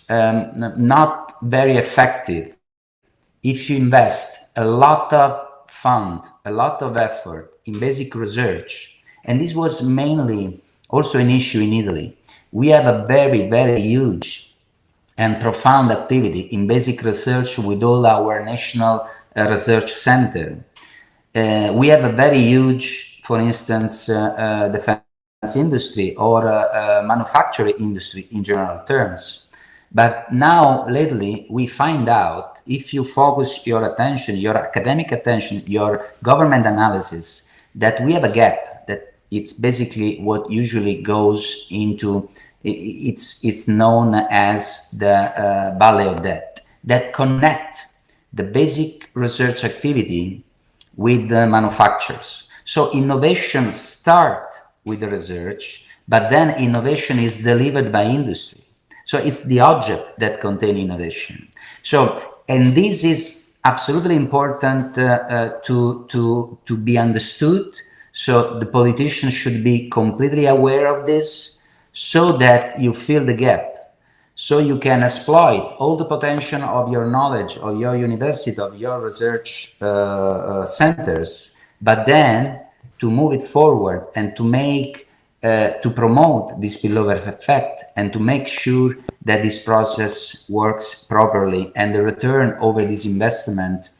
not very effective if you invest a lot of fund, a lot of effort in basic research. And this was mainly also an issue in Italy. We have a very, very huge and profound activity in basic research with all our national research center. We have a very huge, for instance, defense industry or manufacturing industry in general terms. But now, lately, we find out, if you focus your attention, your academic attention, your government analysis, that we have a gap, that it's basically what usually goes into, it's known as the Valley of Death, that connect the basic research activity with the manufacturers. So innovation starts with the research, but then innovation is delivered by industry. So it's the object that contains innovation. So, and this is absolutely important to be understood. So the politicians should be completely aware of this, so that you fill the gap, so you can exploit all the potential of your knowledge, of your university, of your research centers, but then to move it forward and to make to promote this spillover effect, and to make sure that this process works properly and the return over this investment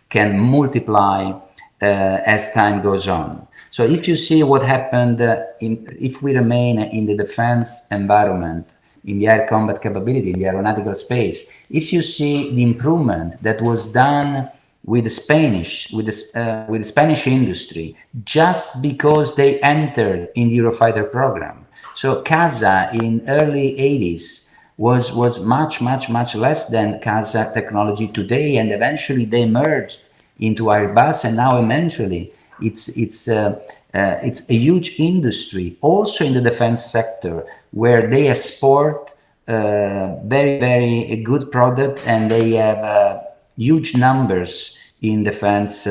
can multiply as time goes on. So if you see what happened, if we remain in the defense environment, in the air combat capability, in the aeronautical space, if you see the improvement that was done with the Spanish industry, just because they entered in the Eurofighter program. So CASA in early 80s was much less than CASA technology today, and eventually they merged into Airbus, and now eventually it's a huge industry also in the defense sector, where they export very good product, and they have huge numbers in defense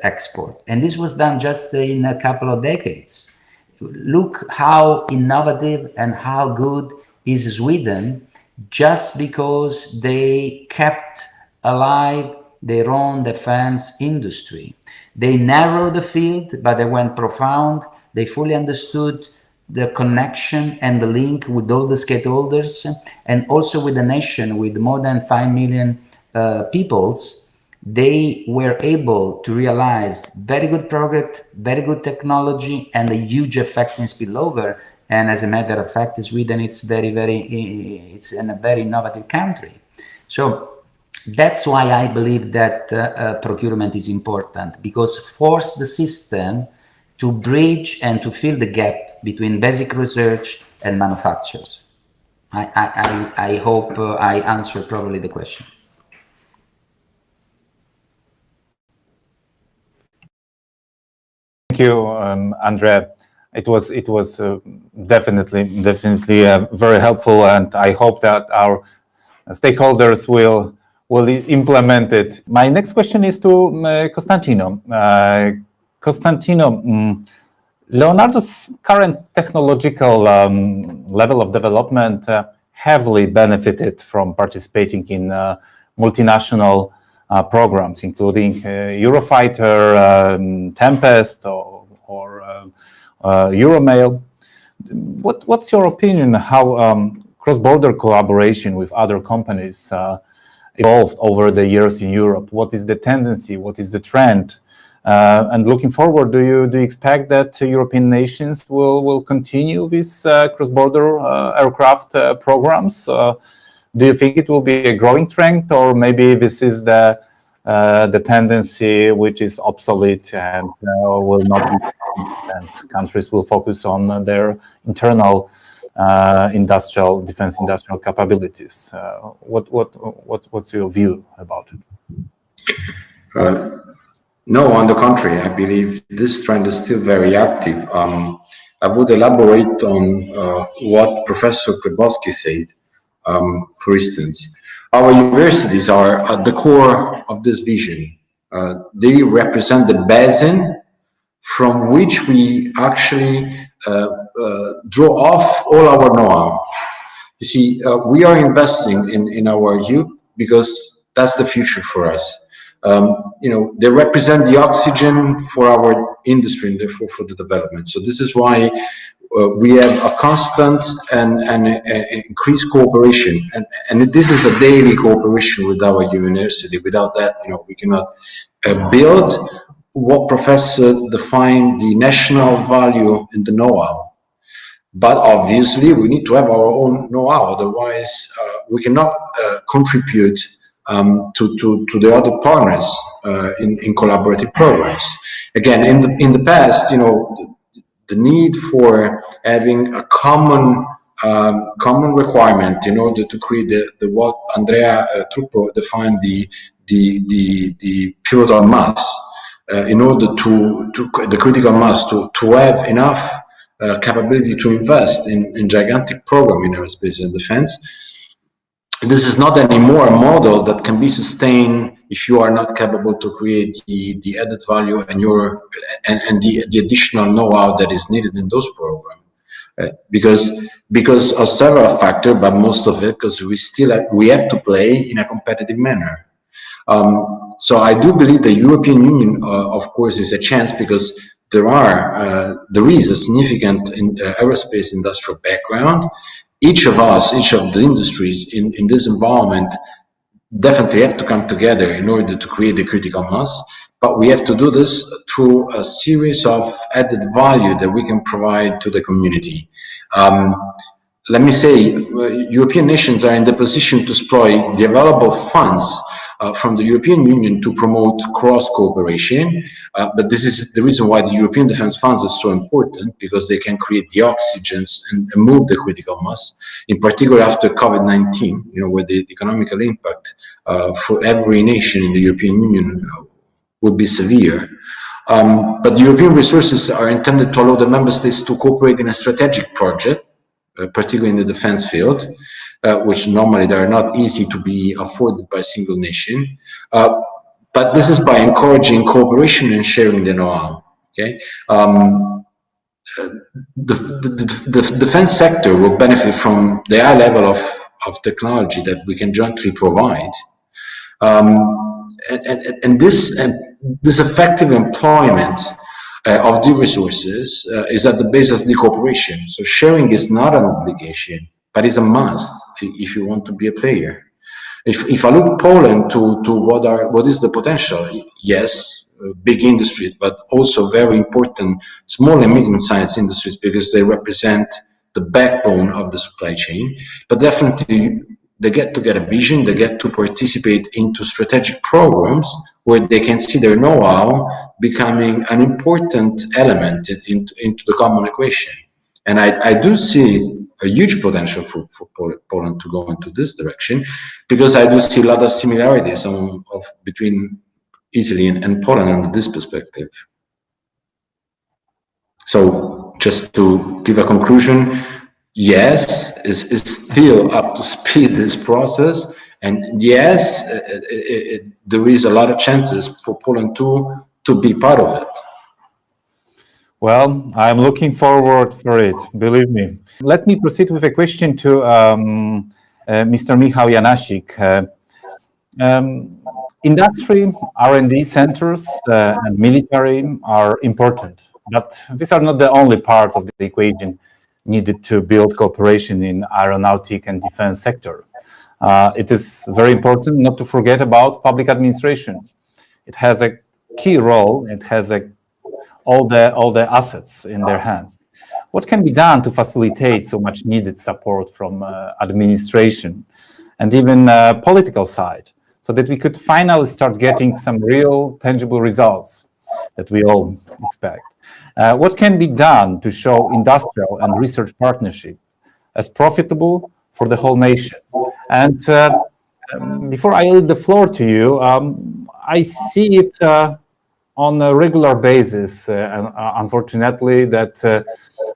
export. And this was done just in a couple of decades. Look how innovative and how good is Sweden, just because they kept alive their own defense industry. They narrowed the field, but they went profound. They fully understood the connection and the link with all the stakeholders, and also with the nation with more than 5 million peoples, they were able to realize very good progress, very good technology, and a huge effect in spillover. And as a matter of fact, Sweden, it's it's in a very innovative country. So that's why I believe that procurement is important, because force the system to bridge and to fill the gap between basic research and manufacturers. I hope I answered probably the question. Thank you, Andrea. It was definitely very helpful, and I hope that our stakeholders will implement it. My next question is to Costantino. Costantino, Leonardo's current technological level of development heavily benefited from participating in multinational programs, including Eurofighter, Tempest, or Euromail. What's your opinion how cross-border collaboration with other companies evolved over the years in Europe? What is the tendency? What is the trend? And looking forward, do you expect that European nations will continue with cross-border aircraft programs? Do you think it will be a growing trend, or maybe this is the tendency which is obsolete and will not be, and countries will focus on their internal defense industrial capabilities? What's your view about it? No, on the contrary, I believe this trend is still very active. I would elaborate on what Professor Pulaski said. For instance, our universities are at the core of this vision. They represent the basin from which we actually draw off all our know-how. You see, we are investing in our youth because that's the future for us. They represent the oxygen for our industry and therefore for the development. So this is why we have a constant and increased cooperation, and this is a daily cooperation with our university. Without that, we cannot build what Professor defined the national value in the know-how. But obviously, we need to have our own know-how. Otherwise, we cannot contribute to the other partners in collaborative programs. Again, in the past, the need for having a common requirement in order to create the what Andrea Truppo defined the pivotal mass, in order to the critical mass to have enough capability to invest in gigantic program in aerospace and defense. This is not anymore a model that can be sustained if you are not capable to create the added value and the additional know-how that is needed in those programs. Because of several factors, but most of it because we have to play in a competitive manner. So I do believe the European Union, of course, is a chance because there is a significant aerospace industrial background. Each of the industries in this environment definitely have to come together in order to create the critical mass, but we have to do this through a series of added value that we can provide to the community. Let me say, European nations are in the position to exploit the available funds from the European Union to promote cross-cooperation, but this is the reason why the European Defence Funds is so important, because they can create the oxygens and move the critical mass, in particular after COVID-19, where the economical impact for every nation in the European Union would be severe. But the European resources are intended to allow the member states to cooperate in a strategic project, particularly in the defense field, which normally they are not easy to be afforded by a single nation. But this is by encouraging cooperation and sharing the know-how. Okay, the defense sector will benefit from the high level of technology that we can jointly provide, and this effective employment of the resources is at the basis of the cooperation. So sharing is not an obligation, but is a must if you want to be a player. If I look Poland to what is the potential, yes, big industries, but also very important small and medium-sized industries because they represent the backbone of the supply chain. But definitely they get to get a vision, they get to participate into strategic programs where they can see their know-how becoming an important element into the common equation. And I do see a huge potential for Poland to go into this direction, because I do see a lot of similarities between Italy and Poland under this perspective. So just to give a conclusion, yes, it's still up to speed, this process, and yes, there is a lot of chances for Poland to be part of it. Well, I'm looking forward for it, believe me. Let me proceed with a question to Mr. Michał Janasik. Industry, R&D centers, and military are important, but these are not the only part of the equation needed to build cooperation in aeronautic and defense sector. It is very important not to forget about public administration. It has a key role. It has all the assets in their hands. What can be done to facilitate so much needed support from administration and even political side, so that we could finally start getting some real tangible results that we all expect? What can be done to show industrial and research partnership as profitable for the whole nation? And before I leave the floor to you, I see it on a regular basis, unfortunately, that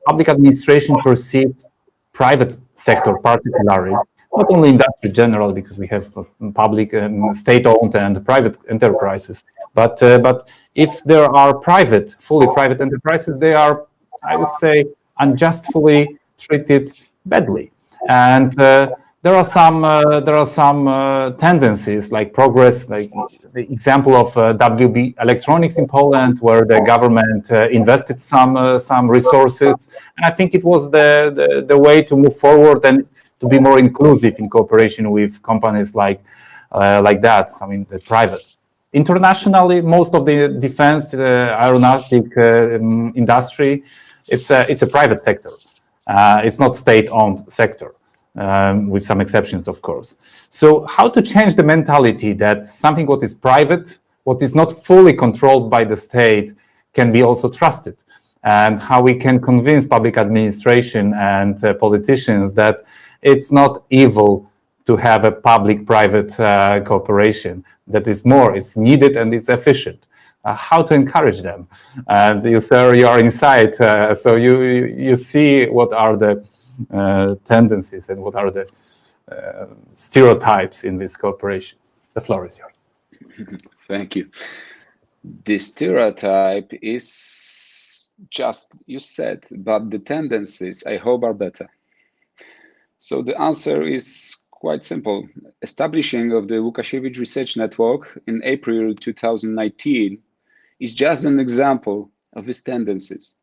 public administration perceives private sector particularly, not only industry general, because we have public and state-owned and private enterprises, but if there are fully private enterprises, they are, I would say, unjustly treated badly. And there are some tendencies, like progress, like the example of WB Electronics in Poland, where the government invested some resources, and I think it was the way to move forward and to be more inclusive in cooperation with companies like that. I mean, the private. Internationally, most of the defense aeronautic industry, it's a private sector. It's not state-owned sector. With some exceptions, of course. So how to change the mentality that something what is private, what is not fully controlled by the state, can be also trusted, and how we can convince public administration and politicians that it's not evil to have a public-private cooperation, that is more, it's needed and it's efficient. How to encourage them? And you, sir, you are inside, so you see what are the tendencies and what are the stereotypes in this cooperation. The floor is yours. Thank you. The stereotype is just, you said, but the tendencies, I hope, are better. So the answer is quite simple. Establishing of the Łukasiewicz Research Network in April 2019 is just an example of these tendencies.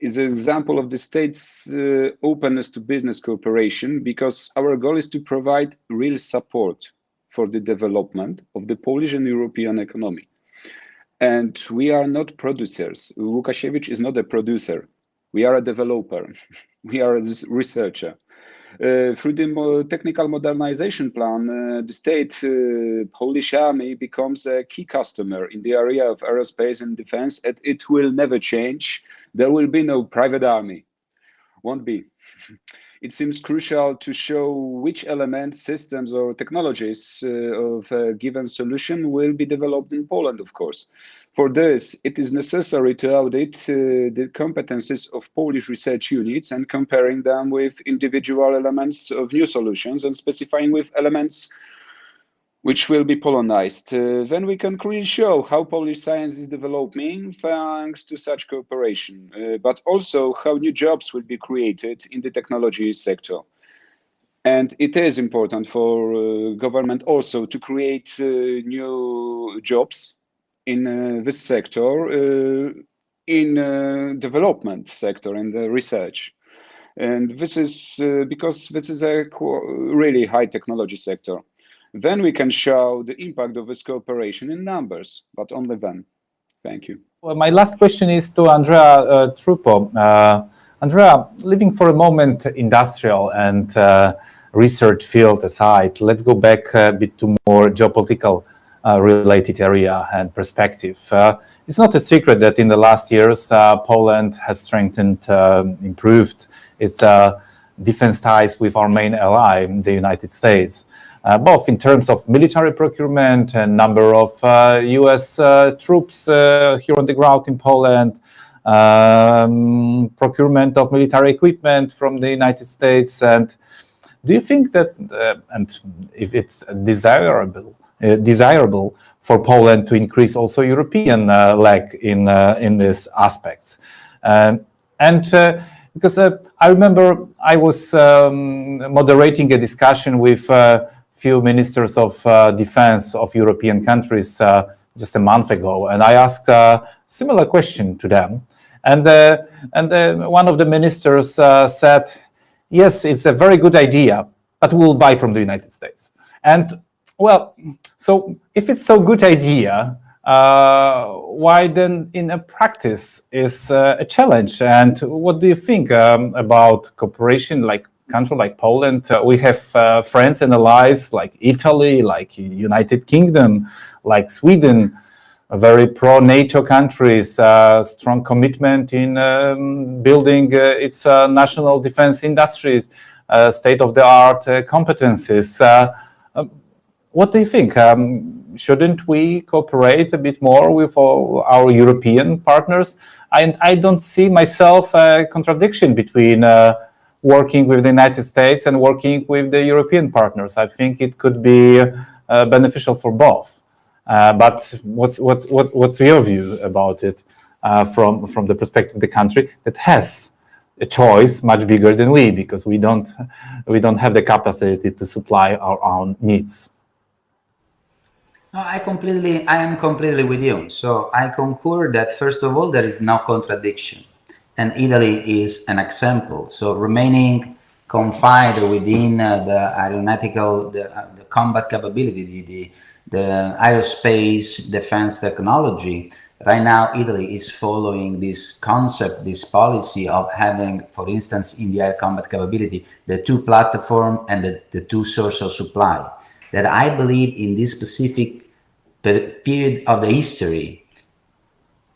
Is an example of the state's openness to business cooperation, because our goal is to provide real support for the development of the Polish and European economy. And we are not producers. Łukasiewicz is not a producer. We are a developer. We are a researcher. Through the technical modernization plan, the state Polish army becomes a key customer in the area of aerospace and defense, and it will never change. There will be no private army. Won't be. It seems crucial to show which elements, systems, or technologies of a given solution will be developed in Poland, of course. For this, it is necessary to audit the competencies of Polish research units and comparing them with individual elements of new solutions and specifying with elements which will be Polonized. Then we can clearly show how Polish science is developing thanks to such cooperation, but also how new jobs will be created in the technology sector. And it is important for government also to create new jobs in this sector, in development sector and the research. And this is because this is a really high technology sector. Then we can show the impact of this cooperation in numbers, but only then. Thank you. Well, my last question is to Andrea Truppo. Andrea, leaving for a moment industrial and research field aside, let's go back a bit to more geopolitical related area and perspective. It's not a secret that in the last years, Poland has strengthened, improved its defense ties with our main ally, the United States, both in terms of military procurement and number of US troops here on the ground in Poland, procurement of military equipment from the United States. And do you think that, and if it's desirable for Poland to increase also European leg in these aspects? Because I remember I was moderating a discussion with few ministers of defense of European countries just a month ago, and I asked a similar question to them. And one of the ministers said, yes, it's a very good idea, but we'll buy from the United States. And well, so if it's so good idea, why then in a practice is a challenge? And what do you think about cooperation like country like Poland? We have friends and allies like Italy, like United Kingdom, like Sweden, very pro-NATO countries, strong commitment in building its national defense industries, state-of-the-art competencies. What do you think? Shouldn't we cooperate a bit more with our European partners? I don't see myself a contradiction between working with the United States and working with the European partners. I think it could be beneficial for both. But what's your view about it from the perspective of the country that has a choice much bigger than we, because we don't have the capacity to supply our own needs? No, I am completely with you. So I concur that first of all, there is no contradiction, and Italy is an example. So remaining confined within the aeronautical, the combat capability, the aerospace defense technology, right now Italy is following this concept, this policy of having, for instance, in the air combat capability, the two platform and the two source of supply. That I believe in this specific period of the history,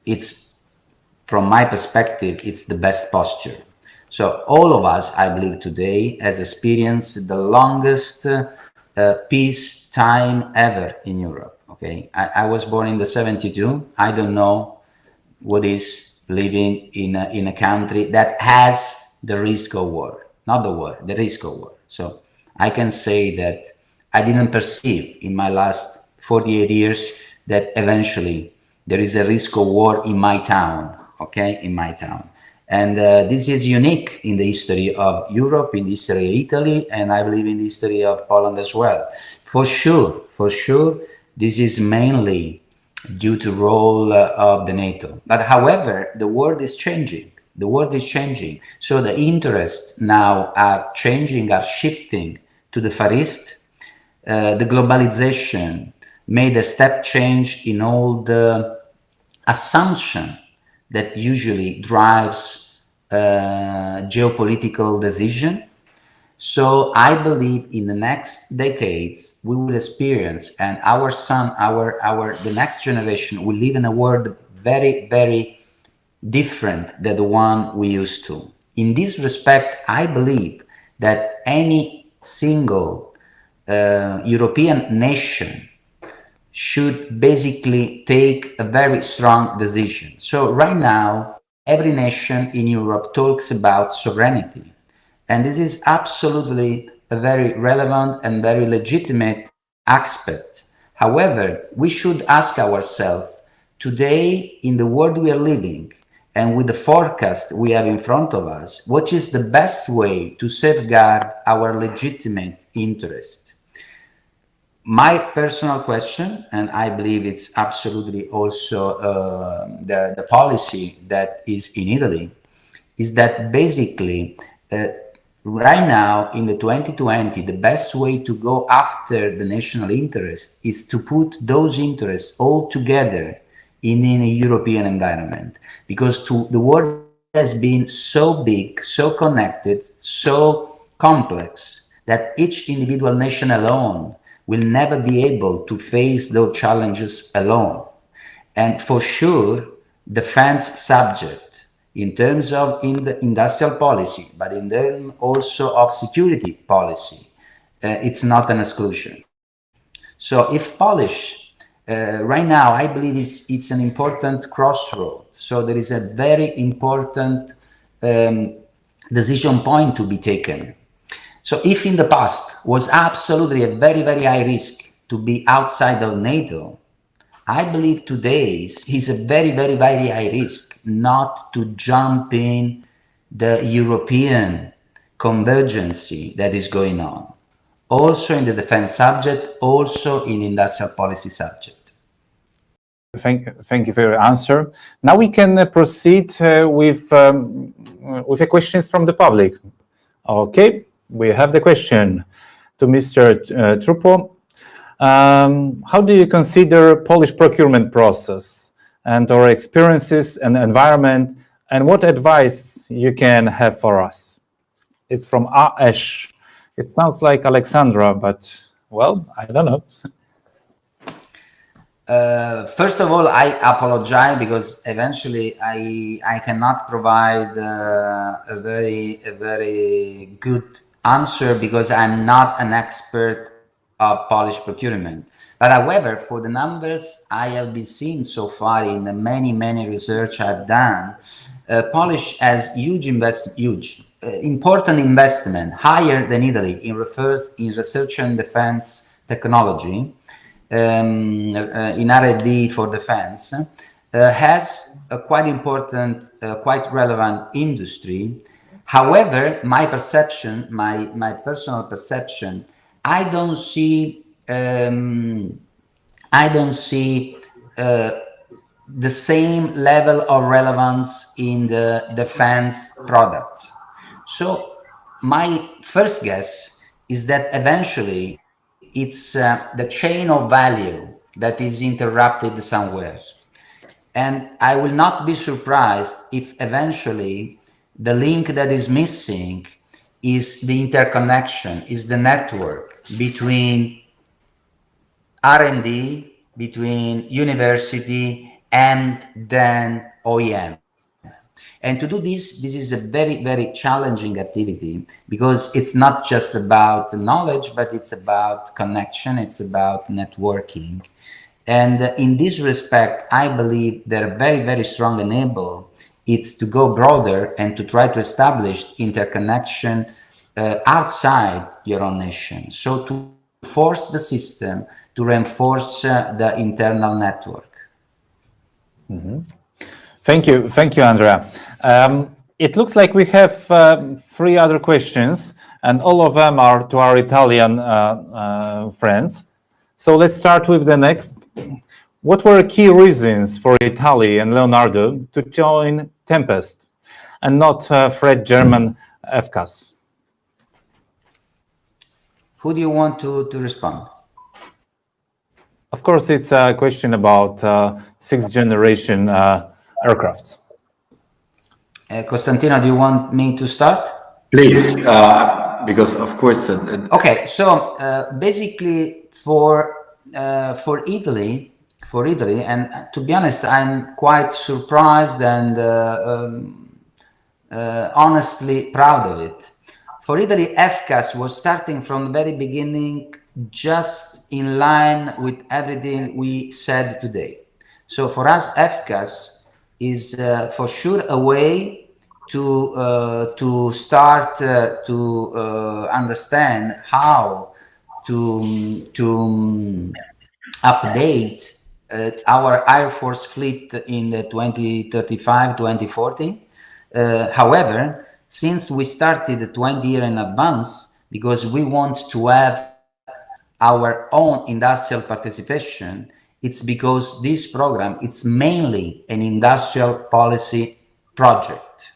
it's, from my perspective, it's the best posture. So all of us, I believe today, has experienced the longest peace time ever in Europe. Okay, I was born in the 72. I don't know what is living in a country that has the risk of war, not the war, the risk of war. So I can say that I didn't perceive in my last 48 years that eventually there is a risk of war in my town, okay, in my town. And this is unique in the history of Europe, in the history of Italy, and I believe in the history of Poland as well. For sure, this is mainly due to role of the NATO. But however, the world is changing. The world is changing. So the interests now are changing, are shifting to the Far East. The globalization made a step change in all the assumption that usually drives geopolitical decision. So I believe in the next decades we will experience, and our son, the next generation will live in a world very, very different than the one we used to. In this respect, I believe that any single European nation should basically take a very strong decision. So right now, every nation in Europe talks about sovereignty. And this is absolutely a very relevant and very legitimate aspect. However, we should ask ourselves, today in the world we are living and with the forecast we have in front of us, what is the best way to safeguard our legitimate interest? My personal question, and I believe it's absolutely also the policy that is in Italy, is that basically right now in the 2020, the best way to go after the national interest is to put those interests all together in a European environment, because the world has been so big, so connected, so complex that each individual nation alone will never be able to face those challenges alone. And for sure, defense subject in terms of industrial policy, but in terms also of security policy, it's not an exclusion. So if Polish, right now, I believe it's an important crossroad. So there is a very important decision point to be taken. So if in the past was absolutely a very, very high risk to be outside of NATO, I believe today is a very, very, very high risk not to jump in the European convergency that is going on, also in the defense subject, also in industrial policy subject. Thank you for your answer. Now we can proceed with the questions from the public. Okay, we have the question to Mr. Trupo. How do you consider Polish procurement process and our experiences and environment, and what advice you can have for us? It's from Ash. It sounds like Alexandra, but well, I don't know. First of all, I apologize because eventually I cannot provide a very good answer because I'm not an expert of Polish procurement. But however, for the numbers I have been seeing so far in the many research I've done, Polish has important investment, higher than Italy in research and defense technology, in R&D for defense, has a quite important, quite relevant industry. However, my perception, my personal perception, I don't see the same level of relevance in the defense products. So my first guess is that eventually it's the chain of value that is interrupted somewhere. And I will not be surprised if eventually the link that is missing is the interconnection, is the network between R&D, between university, and then OEM. And to do this is a very challenging activity because it's not just about knowledge, but it's about connection, it's about networking. And in this respect, I believe that a very strong enabler is to go broader and to try to establish interconnection outside your own nation. So to force the system to reinforce the internal network. Mm-hmm. Thank you, Andrea. It looks like we have 3 other questions, and all of them are to our Italian friends. So let's start with the next. What were key reasons for Italy and Leonardo to join Tempest and not Fred German FCAS? Who do you want to respond? Of course, it's a question about 6th generation aircrafts. Costantino, do you want me to start? Please, because of course. Okay, so basically for Italy, and to be honest, I'm quite surprised and honestly proud of it. For Italy, FCAS was starting from the very beginning, just in line with everything we said today. So for us, FCAS is for sure a way to start to understand how to update our Air Force fleet in the 2035, 2040. However, since we started 20 years in advance, because we want to have our own industrial participation, it's because this program, it's mainly an industrial policy project.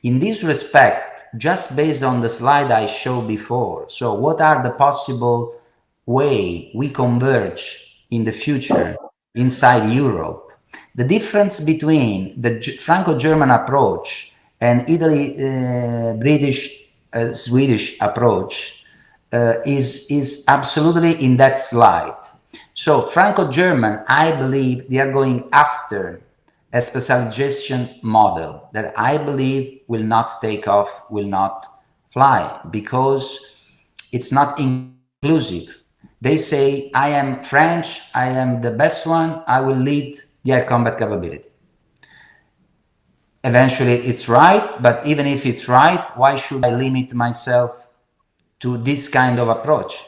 In this respect, just based on the slide I showed before, so what are the possible way we converge in the future inside Europe? The difference between the Franco-German approach and Italy, British, Swedish approach is absolutely in that slide. So Franco-German, I believe they are going after a specialization model that I believe will not take off, will not fly, because it's not inclusive. They say, I am French, I am the best one, I will lead the air combat capability. Eventually it's right, but even if it's right, why should I limit myself to this kind of approach?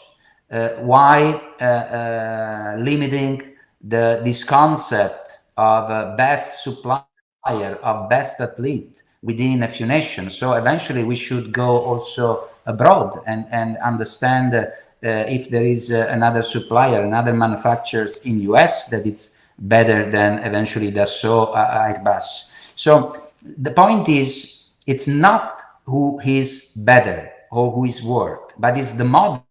Why limiting this concept of best supplier, of best athlete within a few nations? So eventually we should go also abroad and understand if there is another supplier, another manufacturers in US that it's better than eventually Dassault, Airbus. So the point is, it's not who is better or who is worse, but it's the model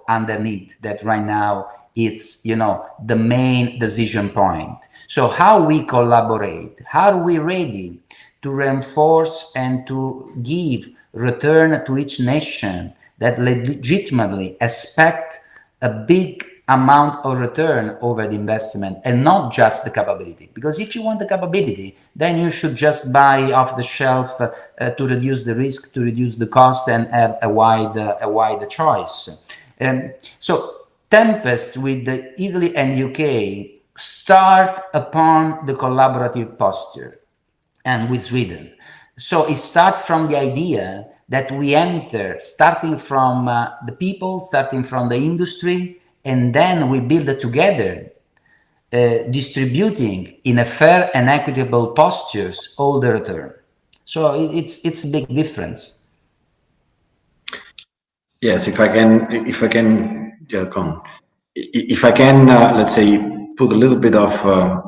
underneath that right now it's, you know, the main decision point. So how we collaborate, how are we ready to reinforce and to give return to each nation that legitimately expect a big amount of return over the investment and not just the capability. Because if you want the capability, then you should just buy off the shelf to reduce the risk, to reduce the cost, and have a wide choice. So Tempest with the Italy and UK start upon the collaborative posture, and with Sweden. So it starts from the idea that we enter, starting from the people, starting from the industry, and then we build it together, distributing in a fair and equitable postures all the return. So it's a big difference. Yes, if I can, let's say, put a little bit of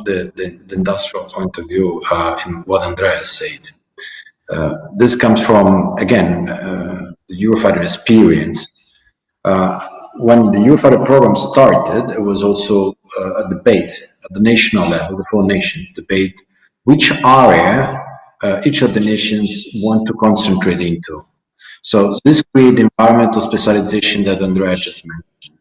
the industrial point of view in what Andreas said. This comes from, again, the Eurofighter experience. When the Eurofighter program started, it was also a debate at the national level, the 4 nations debate which area each of the nations want to concentrate into. So this created environmental specialization that Andrea just mentioned.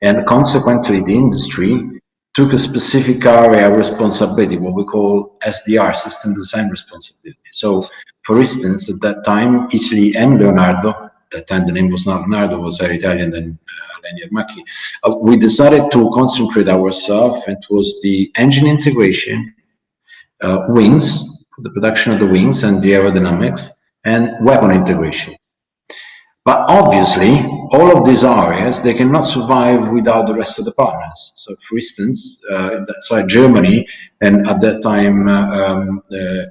And consequently, the industry took a specific area of responsibility, what we call SDR, System Design Responsibility. So, for instance, at that time, Italy and Leonardo, at that time the name was not Leonardo, was Air Italian, then Alenia Macchi, we decided to concentrate ourselves, and it was the engine integration, wings, the production of the wings and the aerodynamics, and weapon integration. But obviously, all of these areas, they cannot survive without the rest of the partners. So, for instance, inside Germany, and at that time,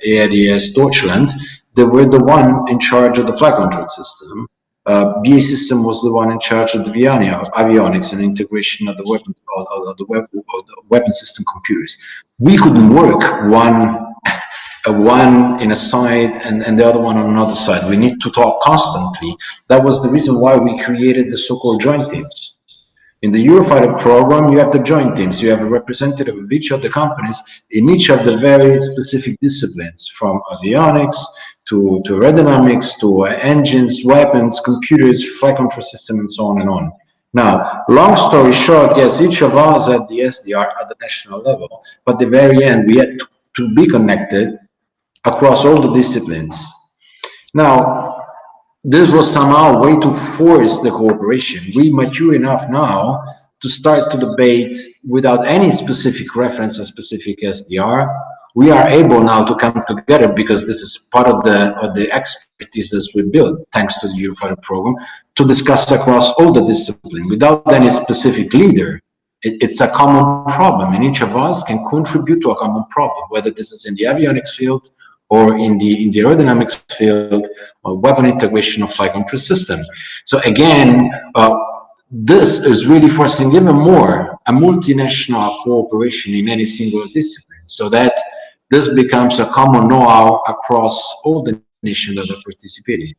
ADS Deutschland, they were the one in charge of the flight control system. BA System was the one in charge of the avionics and integration of the weapons, of the weapon system computers. We couldn't work one in a side and the other one on another side. We need to talk constantly. That was the reason why we created the so-called joint teams. In the Eurofighter program, you have the joint teams. You have a representative of each of the companies in each of the very specific disciplines, from avionics to aerodynamics to engines, weapons, computers, flight control system, and so on and on. Now, long story short, yes, each of us at the SDR at the national level, but at the very end, we had to be connected across all the disciplines. Now, this was somehow a way to force the cooperation. We mature enough now to start to debate without any specific reference or specific SDR. We are able now to come together because this is part of the expertise that we built, thanks to the Eurofighter program, to discuss across all the disciplines without any specific leader. It's a common problem, and each of us can contribute to a common problem, whether this is in the avionics field or in the aerodynamics field, or weapon integration of flight control system. So again, this is really forcing even more a multinational cooperation in any single discipline, so that this becomes a common know-how across all the nations that are participating.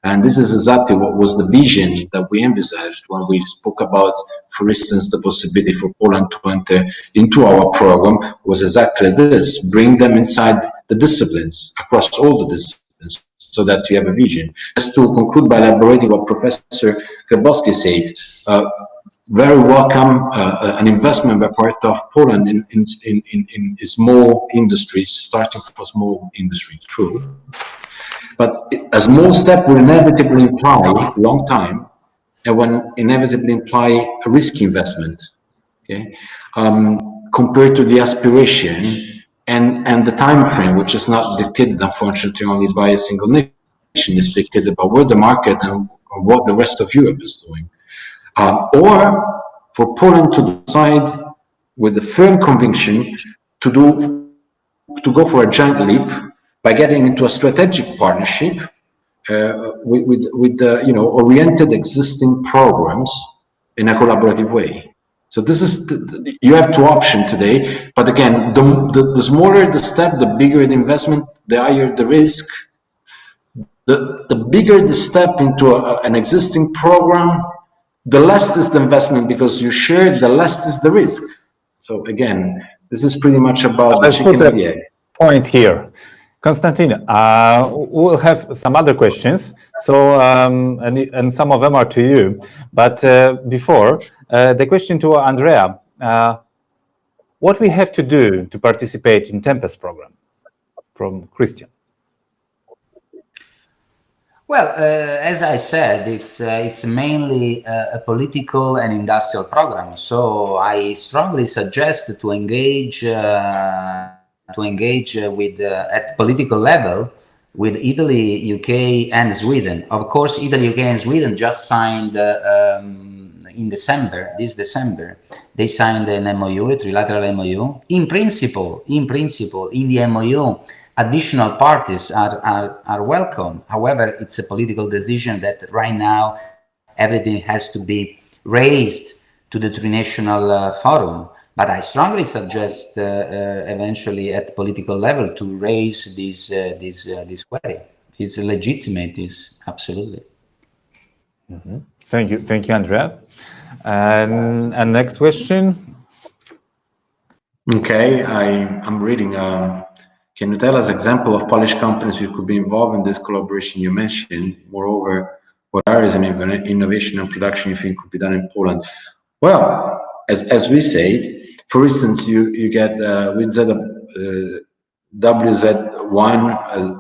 And this is exactly what was the vision that we envisaged when we spoke about, for instance, the possibility for Poland to enter into our program was exactly this: bring them inside the disciplines, across all the disciplines, so that you have a vision. Just to conclude by elaborating what Professor Grabowski said, very welcome an investment by part of Poland in small industries, starting from small industries, true. But a small step will inevitably imply long time, and will inevitably imply a risky investment, okay? Compared to the aspiration and the time frame, which is not dictated, unfortunately, only by a single nation, is dictated by what the market and what the rest of Europe is doing. Or for Poland to decide with a firm conviction to go for a giant leap by getting into a strategic partnership with oriented existing programs in a collaborative way. So this is you have two options today, but again, the smaller the step, the bigger the investment, the higher the risk. The bigger the step into an existing program, the less is the investment, because you share, the less is the risk. So again, this is pretty much about the chicken and the egg. Point here. Konstantin, we'll have some other questions, so and some of them are to you. But before, the question to Andrea, what we have to do to participate in Tempest program, from Christian. Well, as I said, it's mainly a political and industrial program. So I strongly suggest to engage with at political level with Italy, UK, and Sweden. Of course, Italy, UK, and Sweden just signed in this December. They signed an MOU, a trilateral MOU. In principle, in the MOU, additional parties are welcome. However, it's a political decision that right now everything has to be raised to the trinational forum. But I strongly suggest eventually at political level to raise this query. It's legitimate, is absolutely. Mm-hmm. Thank you, Andrea. And next question. Okay, I'm reading. Can you tell us example of Polish companies who could be involved in this collaboration you mentioned? Moreover, what areas in innovation and production you think could be done in Poland? Well, as we said, for instance, you get with WZ1,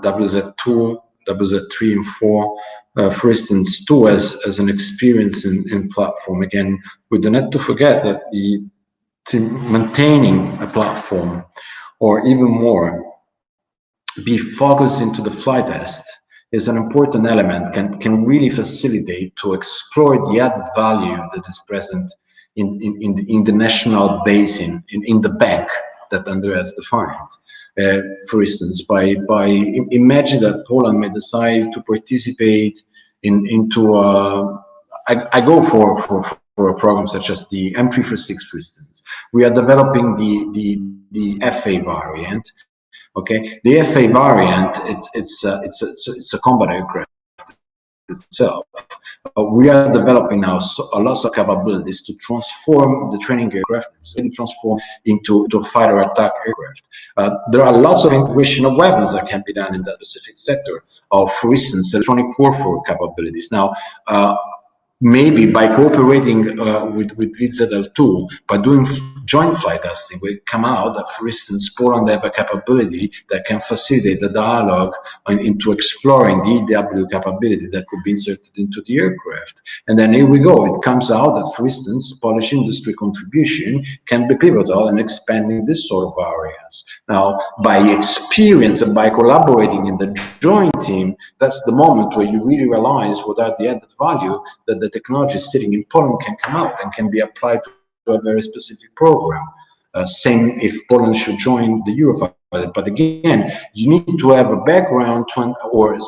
WZ2, WZ3 and 4. For instance, 2 as an experience in platform. Again, we do not to forget that maintaining a platform, or even more, be focused into the flight test is an important element, can really facilitate to explore the added value that is present in the national basin, in the bank that Andreas defined. For instance, by imagine that Poland may decide to participate into I go for a program such as the M346, for instance. We are developing the FA variant. Okay, the FA variant, it's a combat aircraft itself. We are developing now a lot of capabilities to transform the training aircraft, really transform into a fighter attack aircraft. There are lots of integration of weapons that can be done in that specific sector, of, for instance, electronic warfare capabilities. Now, maybe by cooperating with VZL2, by doing joint flight testing, we come out that, for instance, Poland have a capability that can facilitate the dialogue into exploring the EW capability that could be inserted into the aircraft. And then here we go. It comes out that, for instance, Polish industry contribution can be pivotal in expanding this sort of areas. Now, by experience and by collaborating in the joint team, that's the moment where you really realize what are the added value that the technology sitting in Poland can come out and can be applied to a very specific program. Same if Poland should join the Eurofighter. But again, you need to have a background or a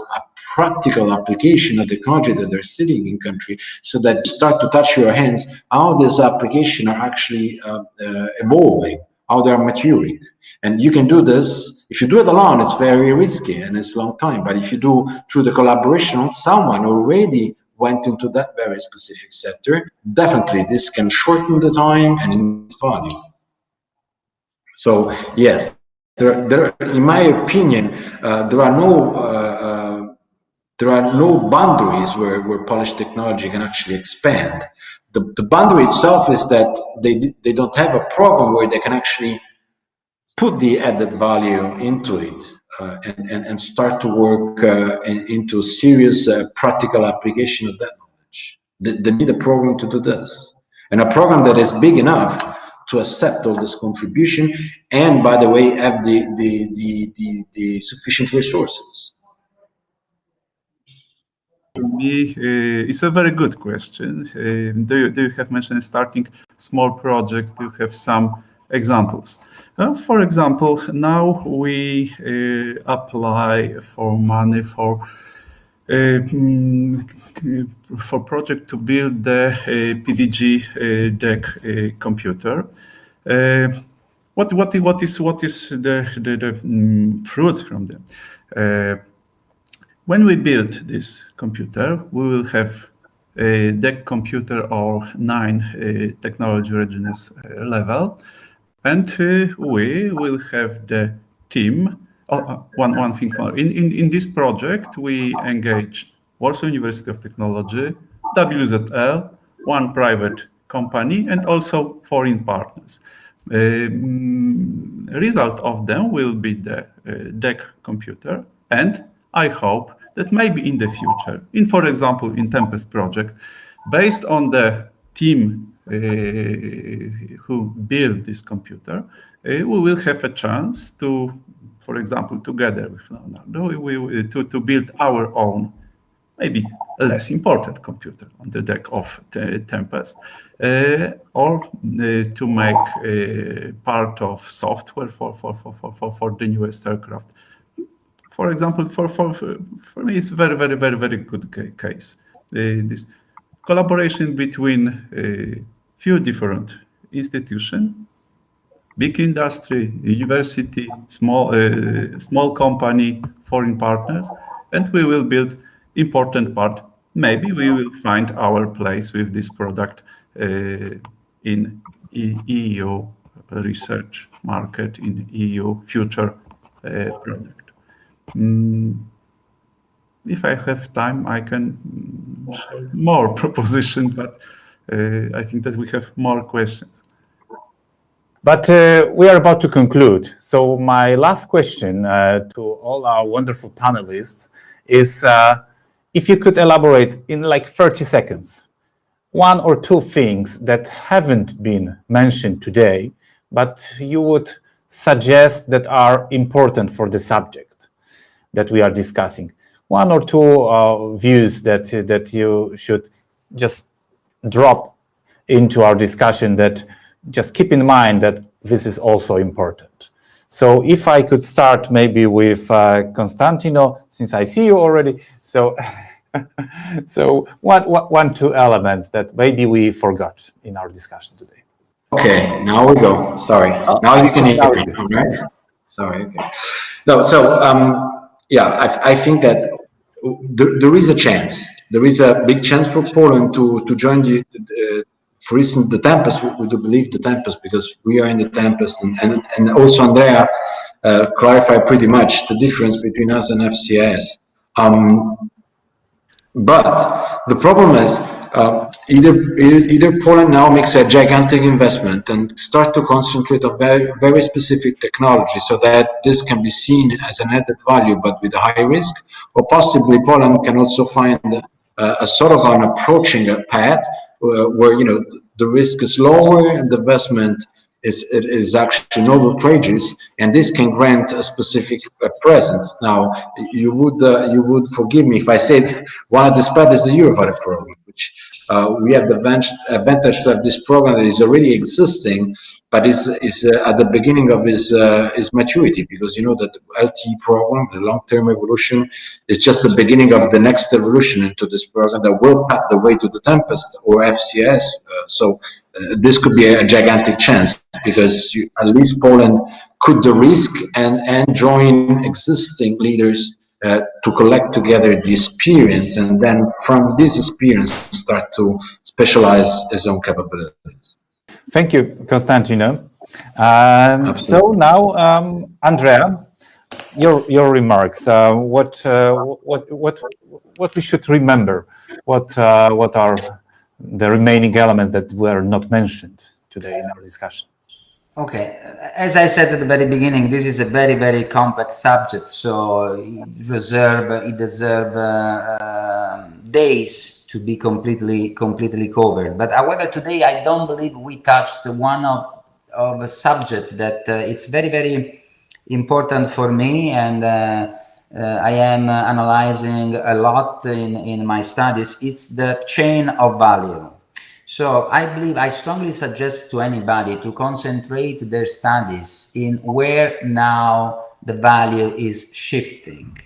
practical application of technology that they're sitting in country, so that you start to touch your hands how these applications are actually evolving, how they are maturing. And you can do this. If you do it alone, it's very risky and it's a long time. But if you do through the collaboration of someone already went into that very specific sector, definitely this can shorten the time and increase value. So yes, in my opinion, there are no boundaries where Polish technology can actually expand. The boundary itself is that they don't have a program where they can actually put the added value into it and start to work into serious practical application of that knowledge. They need a program to do this, and a program that is big enough to accept all this contribution, and by the way, have the sufficient resources. For me, it's a very good question. Do you have mentioned starting small projects? Do you have some examples? For example, now we apply for money for project to build the PDG deck computer. What is the fruits from them? When we build this computer, we will have a deck computer or 9 technology readiness level, and we will have the team. One thing more. In this project, we engaged Warsaw University of Technology, WZL, one private company, and also foreign partners. Result of them will be the deck computer, and I hope that maybe in the future, for example, in Tempest project, based on the team who built this computer, we will have a chance to, for example, together with Leonardo, to build our own, maybe a less important computer on the deck of Tempest, or to make part of software for the newest aircraft. For example, for me, it's very good case. This collaboration between a few different institutions, big industry, university, small company, foreign partners, and we will build important part. Maybe we will find our place with this product in EU research market, in EU future product. If I have time, I can show more proposition, but I think that we have more questions. But we are about to conclude. So my last question to all our wonderful panelists is if you could elaborate in like 30 seconds, 1 or 2 things that haven't been mentioned today, but you would suggest that are important for the subject that we are discussing. 1 or 2 views that you should just drop into our discussion, that just keep in mind that this is also important. So if I could start maybe with Constantino, since I see you already. So, so 2 elements that maybe we forgot in our discussion today. Okay, now we go. Sorry. Now you can hear me, all right? Sorry, okay. No, so, yeah, I think that there is a chance. There is a big chance for Poland to join for instance, the Tempest. We do believe the Tempest because we are in the Tempest, and also Andrea clarified pretty much the difference between us and FCIS. But the problem is either Poland now makes a gigantic investment and start to concentrate on very specific technology, so that this can be seen as an added value, but with a high risk, or possibly Poland can also find a sort of an approaching a path where the risk is lower and the investment is actually not outrageous, and this can grant a specific presence. Now, you would forgive me if I said one of the paths is the Eurofighter program, which we have the advantage to have this program that is already existing, but is at the beginning of its maturity, because you know that the LTE program, the long-term evolution, is just the beginning of the next evolution into this program that will pave the way to the Tempest or FCS. So this could be a gigantic chance, because at least Poland could the risk and join existing leaders to collect together the experience, and then from this experience start to specialize his own capabilities. Thank you, Constantino. So Absolutely. now, Andrea, your remarks. What we should remember? What are the remaining elements that were not mentioned today in our discussion? Okay, as I said at the very beginning, this is a very, very complex subject, so it deserves days to be completely covered. But however, today I don't believe we touched one of a subject that it's very, very important for me, and I am analyzing a lot in my studies. It's the chain of value. So I strongly suggest to anybody to concentrate their studies in where now the value is shifting.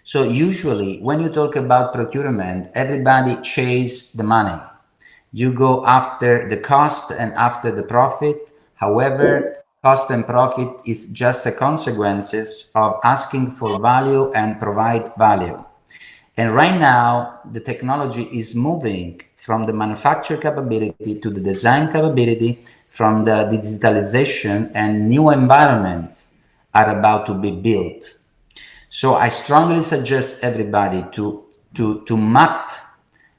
So usually when you talk about procurement, everybody chases the money. You go after the cost and after the profit. However, cost and profit is just a consequences of asking for value and provide value. And right now, the technology is moving from the manufacture capability to the design capability, from the digitalization, and new environment are about to be built. So I strongly suggest everybody to map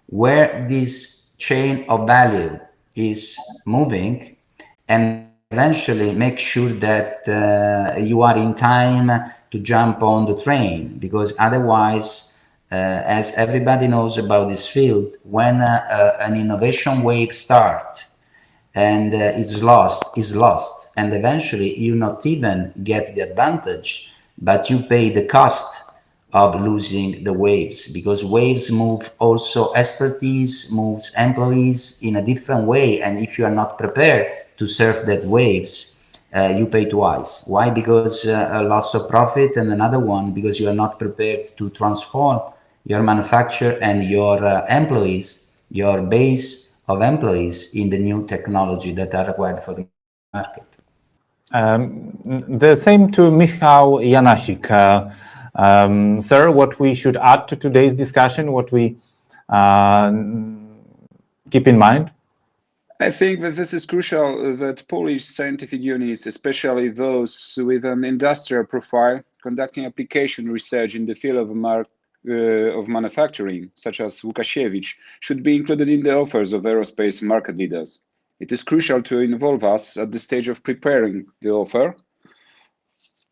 where this chain of value is moving, and eventually make sure that you are in time to jump on the train, because otherwise, as everybody knows about this field, when an innovation wave starts and is lost, and eventually you not even get the advantage, but you pay the cost of losing the waves, because waves move also expertise, moves employees in a different way, and if you are not prepared to serve that waves, you pay twice. Why? Because a loss of profit, and another one because you are not prepared to transform your manufacturer and your employees, your base of employees, in the new technology that are required for the market. The same to Michał Janasik. Sir, what we should add to today's discussion, what we keep in mind? I think that this is crucial, that Polish scientific units, especially those with an industrial profile, conducting application research in the field of manufacturing, such as Łukasiewicz, should be included in the offers of aerospace market leaders. It is crucial to involve us at the stage of preparing the offer.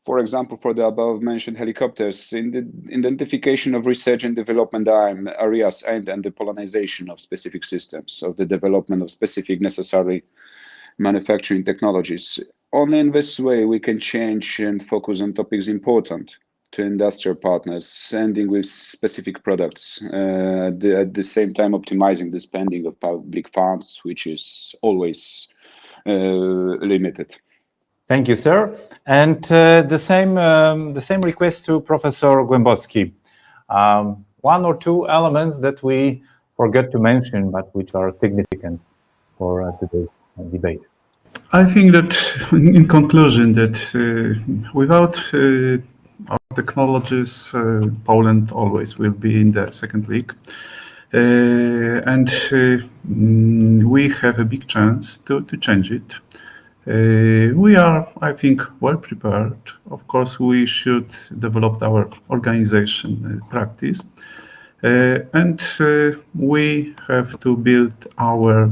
For example, for the above-mentioned helicopters, in the identification of research and development areas and the polonization of specific systems, of the development of specific necessary manufacturing technologies. Only in this way we can change and focus on topics important to industrial partners, ending with specific products, at the same time optimizing the spending of public funds, which is always limited. Thank you, sir. And the same request to Professor Głębowski. One or two elements that we forget to mention, but which are significant for today's debate. I think that, in conclusion, that without our technologies, Poland always will be in the second league. And we have a big chance to change it. We are, I think, well prepared. Of course, we should develop our organization practice. And we have to build our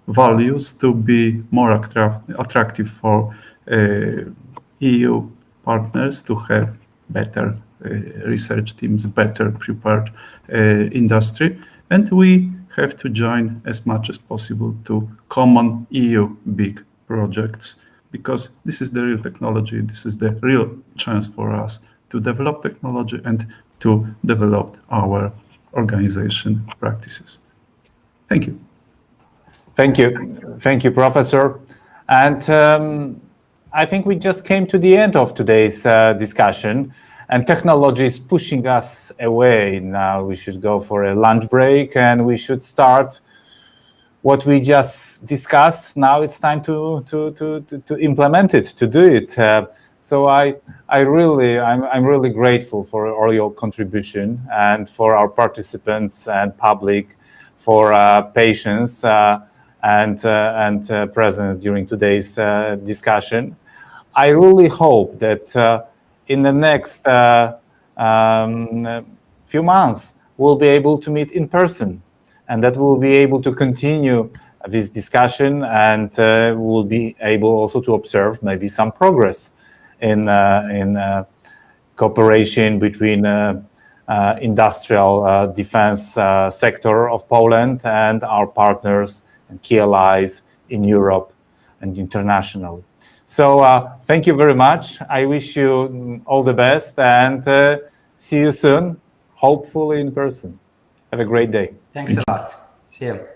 values to be more attractive for EU partners, to have better research teams, better prepared industry. And we have to join as much as possible to common EU big projects, because this is the real technology, this is the real chance for us to develop technology and to develop our organization practices. Thank you. Thank you, Professor. And I think we just came to the end of today's discussion, and technology is pushing us away. Now we should go for a lunch break, and we should start what we just discussed. Now it's time to implement it, to do it. So I'm really grateful for all your contribution, and for our participants and public for patience and presence during today's discussion. I really hope that in the next few months we'll be able to meet in person, and that we'll be able to continue this discussion, and we'll be able also to observe maybe some progress in cooperation between industrial defense sector of Poland and our partners and key allies in Europe and internationally. So thank you very much. I wish you all the best, and see you soon, hopefully in person. Have a great day. Thanks a lot. See you.